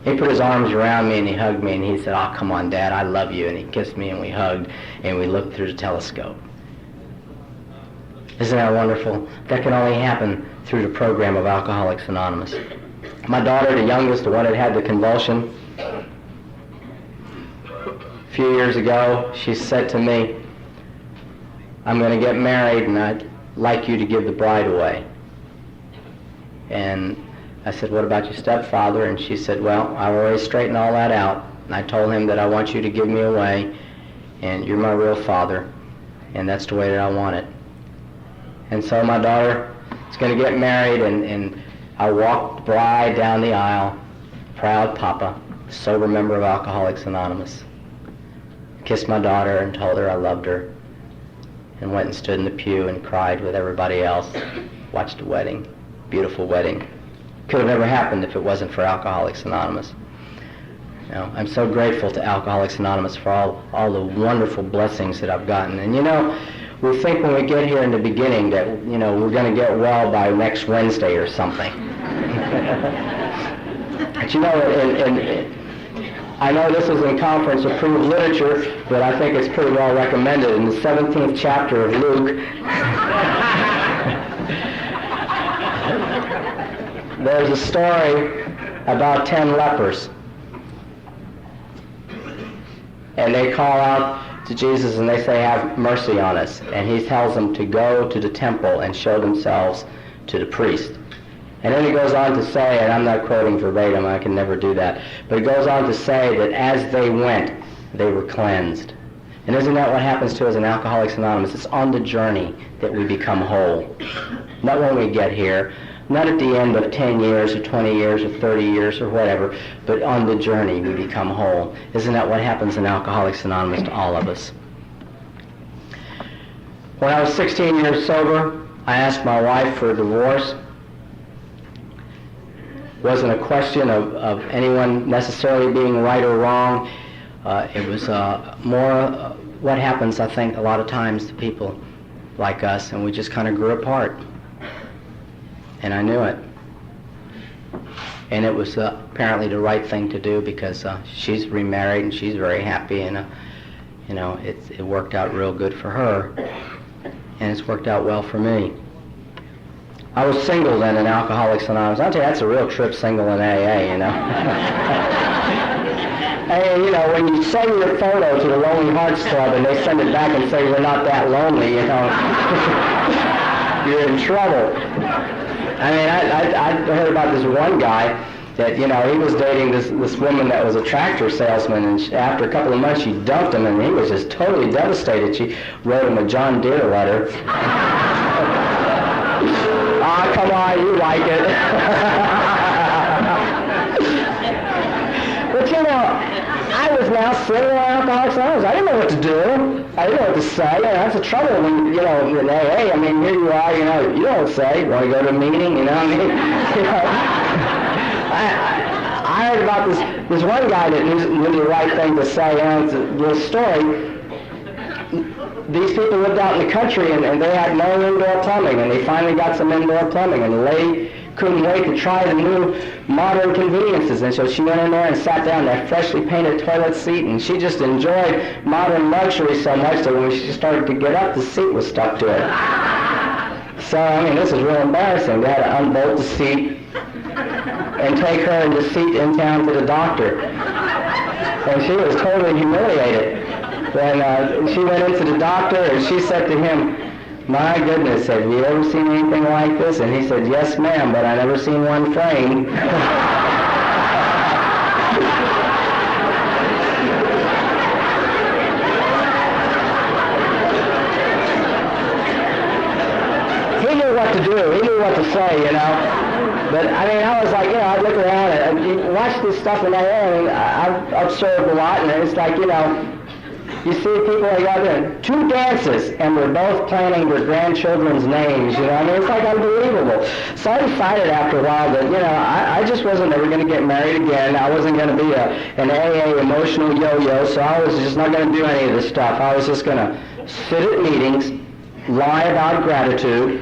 He put his arms around me and he hugged me and he said, "Oh, come on, Dad, I love you." And he kissed me and we hugged and we looked through the telescope. Isn't that wonderful? That can only happen through the program of Alcoholics Anonymous. My daughter, the youngest, the one that had the convulsion, a few years ago, she said to me, "I'm going to get married and I'd like you to give the bride away." And I said, "What about your stepfather?" And she said, "Well, I've already straightened all that out. And I told him that I want you to give me away, and you're my real father, and that's the way that I want it." And so my daughter is going to get married, and I walked the bride down the aisle, proud papa, sober member of Alcoholics Anonymous. Kissed my daughter and told her I loved her, and went and stood in the pew and cried with everybody else, watched the wedding, beautiful wedding. Could have never happened if it wasn't for Alcoholics Anonymous. You know, I'm so grateful to Alcoholics Anonymous for all the wonderful blessings that I've gotten. And you know, we think when we get here in the beginning that, you know, we're going to get well by next Wednesday or something. But you know, I know this is in conference approved literature, but I think it's pretty well recommended. In the 17th chapter of Luke, there's a story about 10 lepers. And they call out to Jesus and they say, "Have mercy on us." And he tells them to go to the temple and show themselves to the priest. And then he goes on to say, and I'm not quoting verbatim, I can never do that, but it goes on to say that as they went, they were cleansed. And isn't that what happens to us in Alcoholics Anonymous? It's on the journey that we become whole. Not when we get here, not at the end of 10 years or 20 years or 30 years or whatever, but on the journey we become whole. Isn't that what happens in Alcoholics Anonymous to all of us? When I was 16 years sober, I asked my wife for a divorce. It wasn't a question of anyone necessarily being right or wrong. It was more what happens, I think, a lot of times to people like us, and we just kind of grew apart. And I knew it. And it was apparently the right thing to do because she's remarried and she's very happy, and it worked out real good for her, and it's worked out well for me. I was single then in Alcoholics Anonymous. I'll tell you, that's a real trip, single in AA, Hey, when you send your photo to the Lonely Hearts Club and they send it back and say we're not that lonely, you're in trouble. I mean, I heard about this one guy that, he was dating this woman that was a tractor salesman, and after a couple of months she dumped him, and he was just totally devastated. She wrote him a John Deere letter. Ah, come on, you like it. But I was now sitting in Alcoholics Anonymous. I didn't know what to do. I didn't know what to say. That's the trouble when, in AA, I mean, here you are, you don't say, you want to go to a meeting, I heard about this one guy that knew the right thing to say, it's a little story. These people lived out in the country, and they had no indoor plumbing, and they finally got some indoor plumbing, and the lady couldn't wait to try the new modern conveniences, and so she went in there and sat down in that freshly painted toilet seat, and she just enjoyed modern luxury so much that when she started to get up, the seat was stuck to it. So, this is real embarrassing. They had to unbolt the seat and take her and the seat in town to the doctor. And she was totally humiliated. When she went into the doctor and she said to him, "My goodness, have you ever seen anything like this?" And he said, "Yes, ma'am, but I never seen one framed." He knew what to do. He knew what to say, But, I was like, I'd look around and watch this stuff in AA, and I've observed a lot, and it's like, you see people like out there, 2 dances, and we're both planning their grandchildren's names, it's like unbelievable. So I decided after a while that, I just wasn't ever going to get married again. I wasn't going to be an AA emotional yo-yo, so I was just not going to do any of this stuff. I was just going to sit at meetings, lie about gratitude,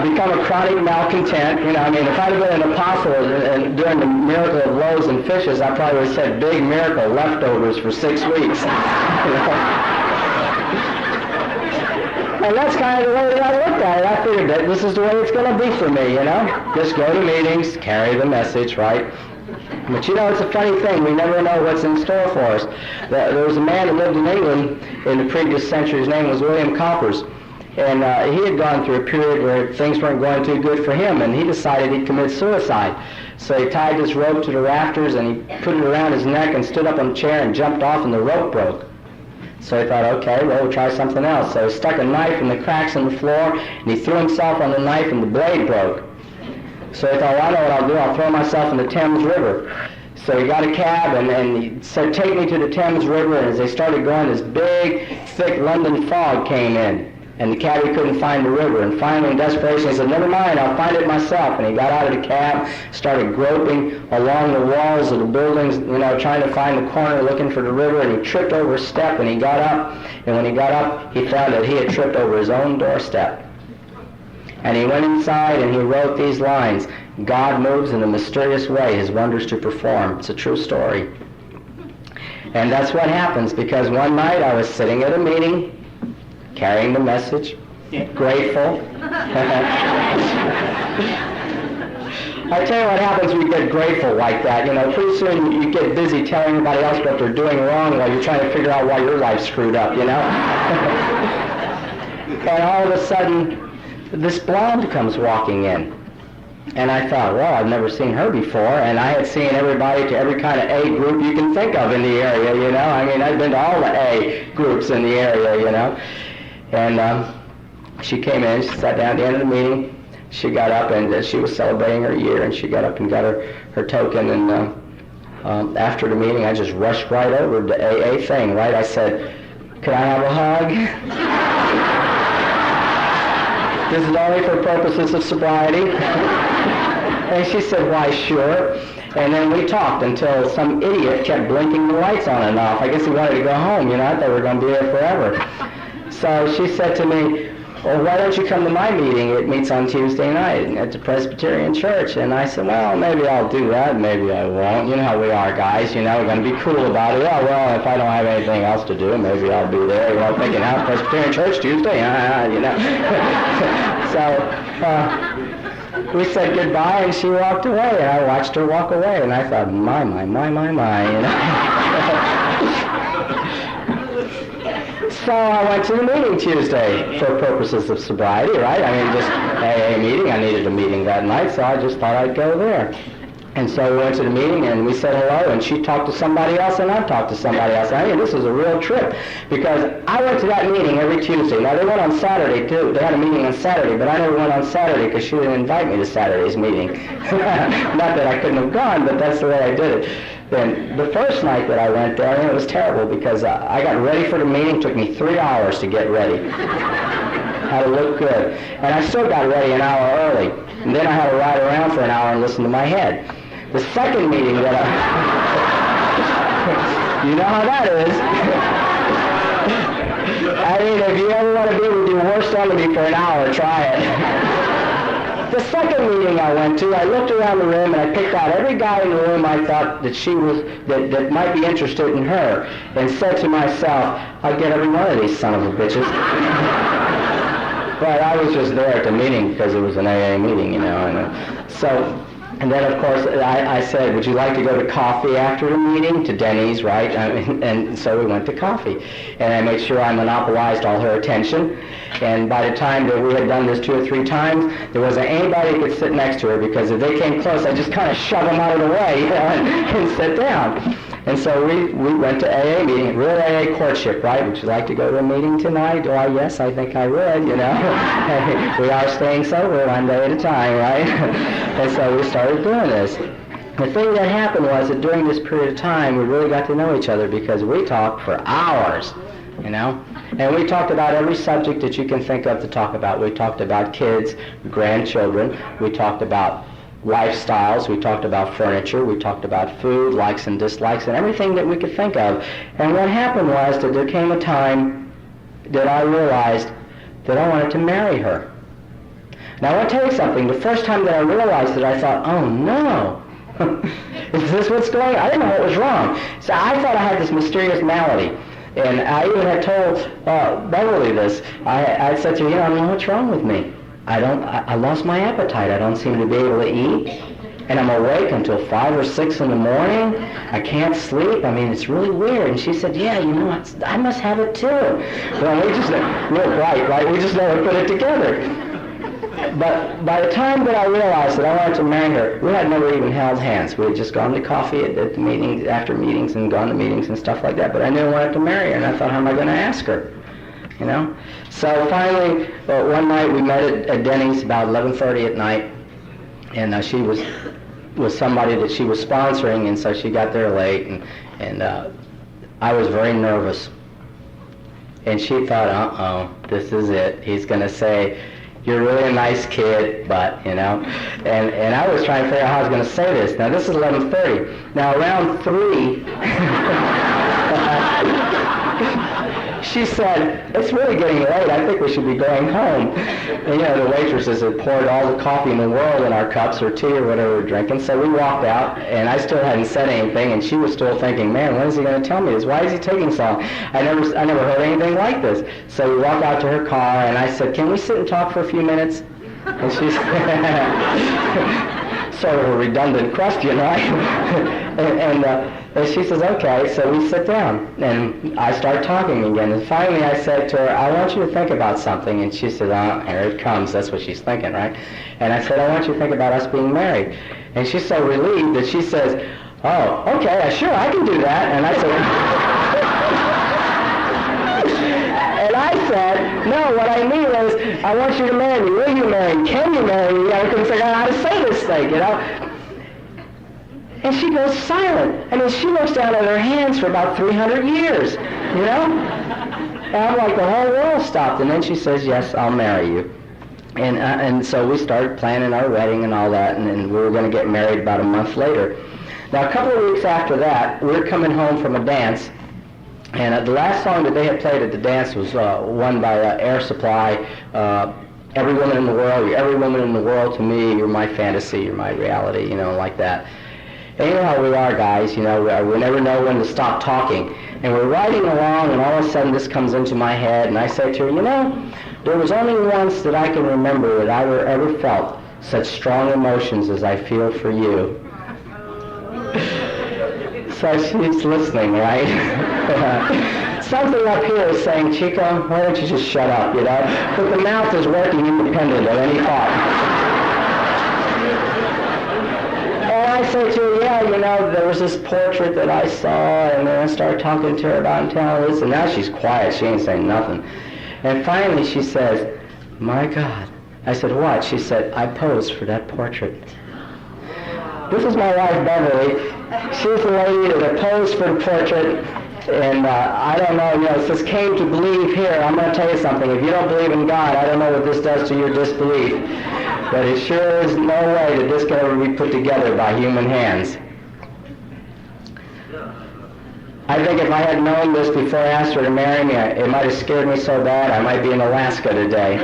become a chronic malcontent. If I'd have been an apostle and during the miracle of loaves and fishes, I probably would have said, "Big miracle, leftovers for 6 weeks." And that's kind of the way that I looked at it. I figured that this is the way it's going to be for me, Just go to meetings, carry the message, right? But it's a funny thing. We never know what's in store for us. There was a man that lived in England in the previous century. His name was William Coppers. And he had gone through a period where things weren't going too good for him, and he decided he'd commit suicide. So he tied this rope to the rafters, and he put it around his neck and stood up on a chair and jumped off, and the rope broke. So he thought, okay, well, we'll try something else. So he stuck a knife in the cracks in the floor, and he threw himself on the knife, and the blade broke. So he thought, well, I know what I'll do. I'll throw myself in the Thames River. So he got a cab, and he said, "Take me to the Thames River." And as they started going, this big, thick London fog came in. And the cabbie couldn't find the river. And finally, in desperation, he said, "Never mind, I'll find it myself." And he got out of the cab, started groping along the walls of the buildings, trying to find the corner, looking for the river. And he tripped over a step, and he got up. And when he got up, he found that he had tripped over his own doorstep. And he went inside, and he wrote these lines: "God moves in a mysterious way, his wonders to perform." It's a true story. And that's what happens, because one night I was sitting at a meeting, carrying the message, grateful. I tell you what happens when you get grateful like that. Pretty soon you get busy telling everybody else what they're doing wrong while you're trying to figure out why your life's screwed up, And all of a sudden, this blonde comes walking in. And I thought, well, I've never seen her before, and I had seen everybody to every kind of A group you can think of in the area, I've been to all the A groups in the area, And she came in, she sat down at the end of the meeting. She got up, and she was celebrating her year, and she got up and got her token. And after the meeting, I just rushed right over to the AA thing, right? I said, "Could I have a hug?" This is only for purposes of sobriety. And she said, "Why, sure." And then we talked until some idiot kept blinking the lights on and off. I guess he wanted to go home, I thought we were going to be there forever. So she said to me, well, why don't you come to my meeting? It meets on Tuesday night at the Presbyterian Church. And I said, well, maybe I'll do that, maybe I won't. You know how we are, guys, we're going to be cool about it. Oh, well, if I don't have anything else to do, maybe I'll be there. Thinking, Presbyterian Church Tuesday, So, we said goodbye, and she walked away, and I watched her walk away, and I thought, my. So I went to the meeting Tuesday for purposes of sobriety, right? Just AA meeting. I needed a meeting that night, so I just thought I'd go there. And so we went to the meeting, and we said hello, and she talked to somebody else, and I talked to somebody else. This was a real trip, because I went to that meeting every Tuesday. Now, they went on Saturday, too. They had a meeting on Saturday, but I never went on Saturday because she didn't invite me to Saturday's meeting. Not that I couldn't have gone, but that's the way I did it. Then the first night that I went there, it was terrible, because I got ready for the meeting. It took me 3 hours to get ready. Had to look good. And I still got ready an hour early. And then I had to ride around for an hour and listen to my head. The second meeting that you know how that is. If you ever want to be with your worst enemy for an hour, try it. The second meeting I went to, I looked around the room and I picked out every guy in the room I thought that that might be interested in her, and said to myself, I'll get every one of these son of a bitches. But I was just there at the meeting because it was an AA meeting, And then, of course, I said, would you like to go to coffee after the meeting? To Denny's, right? And so we went to coffee. And I made sure I monopolized all her attention. And by the time that we had done this 2 or 3 times, there wasn't anybody who could sit next to her, because if they came close, I just kind of shoved them out of the way, and sit down. And so we went to AA meeting, real AA courtship, right? Would you like to go to a meeting tonight? Why, yes, I think I would, We are staying sober one day at a time, right? And so we started doing this. The thing that happened was that during this period of time, we really got to know each other, because we talked for hours, And we talked about every subject that you can think of to talk about. We talked about kids, grandchildren. We talked about lifestyles. We talked about furniture. We talked about food, likes and dislikes, and everything that we could think of. And what happened was that there came a time that I realized that I wanted to marry her. Now, I want to tell you something. The first time that I realized it, I thought, oh, no. Is this what's going on? I didn't know what was wrong. So I thought I had this mysterious malady. And I even had told Beverly this. I said to her, I don't know what's wrong with me. I lost my appetite. I don't seem to be able to eat. And I'm awake until 5 or 6 in the morning. I can't sleep. It's really weird. And she said, yeah, I must have it too. Well, we just, real bright, right? We just never put it together. But by the time that I realized that I wanted to marry her, we had never even held hands. We had just gone to coffee at the meetings, after meetings, and gone to meetings and stuff like that. But I knew I wanted to marry her, and I thought, how am I going to ask her? So finally, one night we met at Denny's about 11:30 at night, and she was somebody that she was sponsoring, and so she got there late, and I was very nervous. And she thought, this is it. He's going to say, you're really a nice kid, but, and I was trying to figure out how I was going to say this. Now, this is 11:30. Now, around 3, she said, it's really getting late. I think we should be going home. And, the waitresses had poured all the coffee in the world in our cups, or tea, or whatever we were drinking. So we walked out, and I still hadn't said anything, and she was still thinking, man, when is he going to tell me this? Why is he taking so long? I never heard anything like this. So we walked out to her car, and I said, can we sit and talk for a few minutes? And she said, sort of a redundant question, right? And she says, okay, so we sit down, and I start talking again, and finally I said to her, I want you to think about something, and she said, here it comes, that's what she's thinking, right? And I said, I want you to think about us being married. And she's so relieved that she says, oh, okay, sure, I can do that. And I said, no, what I mean is, I want you to marry me. Will you marry me? Can you marry me? I couldn't figure out how to say this thing, And she goes silent. She looks down at her hands for about 300 years, And I'm like, the whole world stopped. And then she says, yes, I'll marry you. And so we started planning our wedding and all that, and we were going to get married about a month later. Now, a couple of weeks after that, we were coming home from a dance, And the last song that they had played at the dance was one by Air Supply, Every Woman in the World, You're Every Woman in the World to Me, You're My Fantasy, You're My Reality, like that. And you know how we are, guys, we never know when to stop talking. And we're riding along, and all of a sudden this comes into my head, and I say to her, there was only once that I can remember that I ever felt such strong emotions as I feel for you. So she's listening, right? Something up here is saying, Chico, why don't you just shut up, But the mouth is working independent of any thought. And I say to her, there was this portrait that I saw, and then I started talking to her about and telling her this, and now she's quiet, she ain't saying nothing. And finally she says, my God. I said, what? She said, I posed for that portrait. This is my wife, Beverly. She's the lady that posed for the portrait, and I don't know, it says came to believe here. I'm going to tell you something. If you don't believe in God, I don't know what this does to your disbelief. But it sure is no way that this can ever be put together by human hands. I think if I had known this before I asked her to marry me, it might have scared me so bad I might be in Alaska today.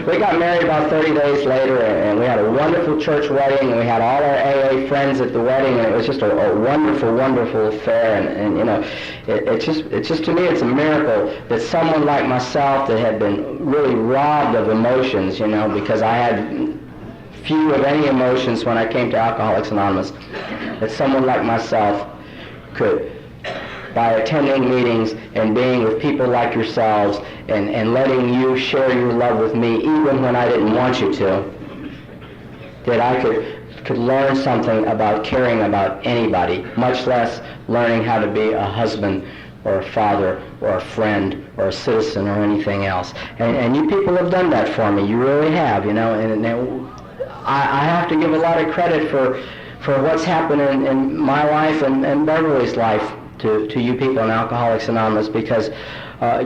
We got married about 30 days later, and we had a wonderful church wedding, and we had all our AA friends at the wedding, and it was just a wonderful, wonderful affair. And it's just to me, it's a miracle that someone like myself that had been really robbed of emotions, because I had few of any emotions when I came to Alcoholics Anonymous, that someone like myself could, by attending meetings and being with people like yourselves and letting you share your love with me even when I didn't want you to, that I could learn something about caring about anybody, much less learning how to be a husband or a father or a friend or a citizen or anything else. And you people have done that for me. You really have, and I have to give a lot of credit for what's happened in my life and Beverly's life to you people in Alcoholics Anonymous, because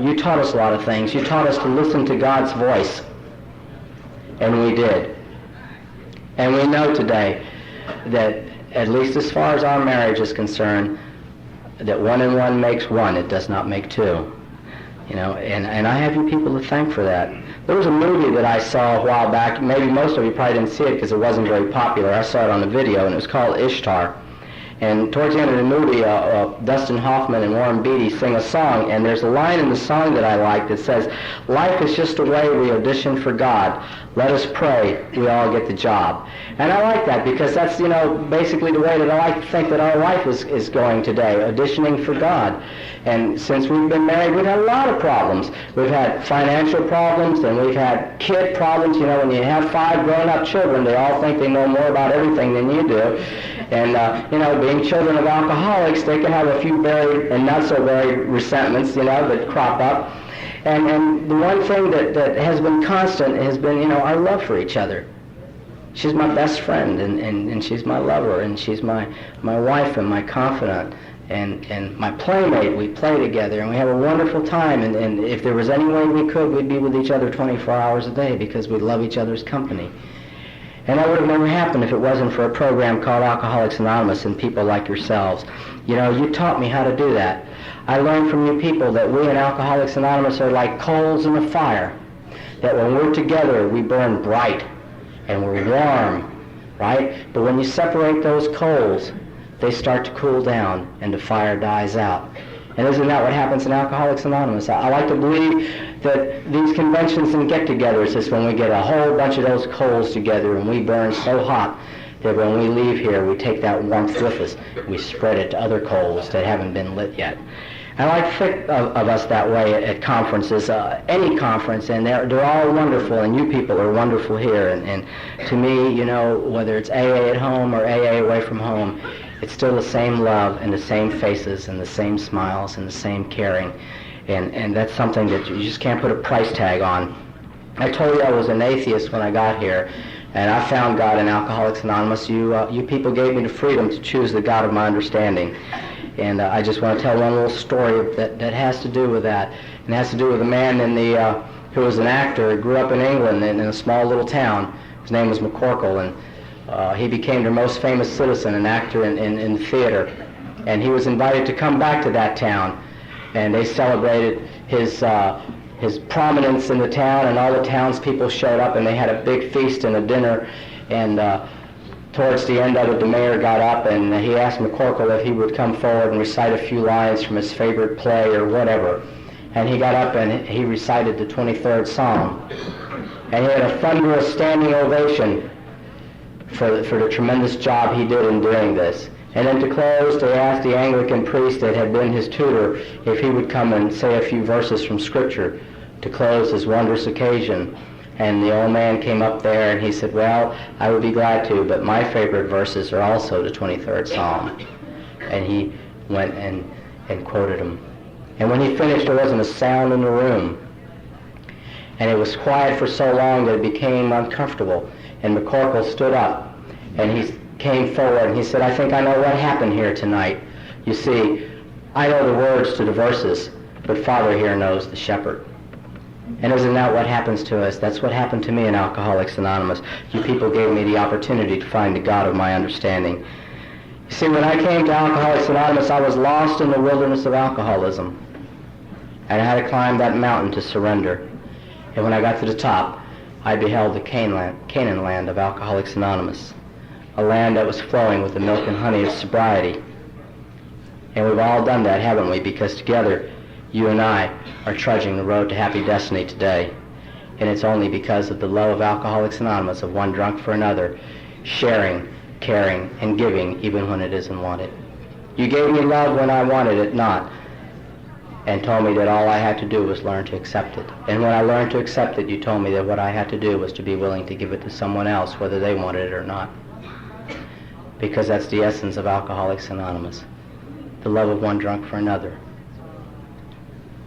you taught us a lot of things. You taught us to listen to God's voice, and we did. And we know today that, at least as far as our marriage is concerned, that 1 and 1 makes 1. It does not make 2. And I have you people to thank for that. There was a movie that I saw a while back. Maybe most of you probably didn't see it because it wasn't very popular. I saw it on the video, and it was called Ishtar. And towards the end of the movie, Dustin Hoffman and Warren Beatty sing a song, and there's a line in the song that I like that says, life is just a way we audition for God. Let us pray we all get the job. And I like that because that's, basically the way that I like to think that our life is going today, auditioning for God. And since we've been married, we've had a lot of problems. We've had financial problems, and we've had kid problems. When you have 5 grown-up children, they all think they know more about everything than you do. And, being children of alcoholics, they can have a few very and not so very resentments, that crop up. And the one thing that has been constant has been, our love for each other. She's my best friend, and she's my lover, and she's my wife and my confidant, and my playmate. We play together, and we have a wonderful time, and if there was any way we could, we'd be with each other 24 hours a day because we love each other's company. And that would have never happened if it wasn't for a program called Alcoholics Anonymous and people like yourselves. You taught me how to do that. I learned from you people that we in Alcoholics Anonymous are like coals in a fire. That when we're together, we burn bright and we're warm, right? But when you separate those coals, they start to cool down and the fire dies out. And isn't that what happens in Alcoholics Anonymous? I like to believe that these conventions and get-togethers is when we get a whole bunch of those coals together and we burn so hot that when we leave here, we take that warmth with us. We spread it to other coals that haven't been lit yet. I like to think of us that way at conferences, any conference, and they're all wonderful, and you people are wonderful here. And to me, whether it's AA at home or AA away from home, it's still the same love and the same faces and the same smiles and the same caring. And that's something that you just can't put a price tag on. I told you I was an atheist when I got here, and I found God in Alcoholics Anonymous. You people gave me the freedom to choose the God of my understanding. And I just want to tell one little story that has to do with that. And it has to do with a man who was an actor, grew up in England in a small little town. His name was McCorkle, and he became their most famous citizen, an actor in theater. and he was invited to come back to that town, and they celebrated his prominence in the town, and all the townspeople showed up, and they had a big feast and a dinner, and towards the end of it, the mayor got up, and he asked McCorkle if he would come forward and recite a few lines from his favorite play or whatever. And he got up and he recited the 23rd Psalm. And he had a thunderous standing ovation for the tremendous job he did in doing this. And then to close, they asked the Anglican priest that had been his tutor if he would come and say a few verses from Scripture to close this wondrous occasion. And the old man came up there and he said, well, I would be glad to, but my favorite verses are also the 23rd Psalm. And he went and quoted them. And when he finished, there wasn't a sound in the room. And it was quiet for so long that it became uncomfortable. And McCorkle stood up and he came forward and he said, I think I know what happened here tonight. You see, I know the words to the verses, but Father here knows the shepherd. And isn't that what happens to us? That's what happened to me in Alcoholics Anonymous. You people gave me the opportunity to find the God of my understanding. You see, when I came to Alcoholics Anonymous, I was lost in the wilderness of alcoholism. And I had to climb that mountain to surrender. And when I got to the top, I beheld the Canaan land of Alcoholics Anonymous, a land that was flowing with the milk and honey of sobriety. And we've all done that, haven't we? Because together, you and I are trudging the road to happy destiny today. And it's only because of the love of Alcoholics Anonymous, of one drunk for another, sharing, caring, and giving even when it isn't wanted. You gave me love when I wanted it not, and told me that all I had to do was learn to accept it. And when I learned to accept it, you told me that what I had to do was to be willing to give it to someone else, whether they wanted it or not. Because that's the essence of Alcoholics Anonymous, the love of one drunk for another.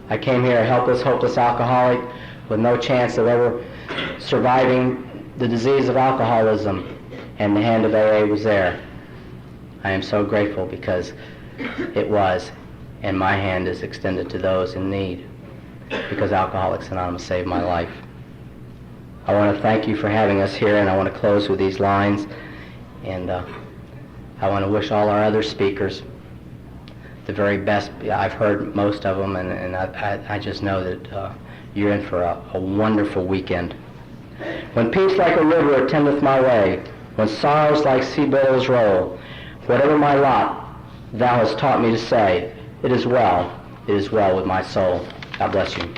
I came here a helpless, hopeless alcoholic with no chance of ever surviving the disease of alcoholism, and the hand of AA was there. I am so grateful because it was, and my hand is extended to those in need, because Alcoholics Anonymous saved my life. I want to thank you for having us here, and I want to close with these lines, and I want to wish all our other speakers the very best. I've heard most of them, and I just know that you're in for a wonderful weekend. When peace like a river attendeth my way, when sorrows like sea billows roll, whatever my lot, thou hast taught me to say, it is well with my soul. God bless you.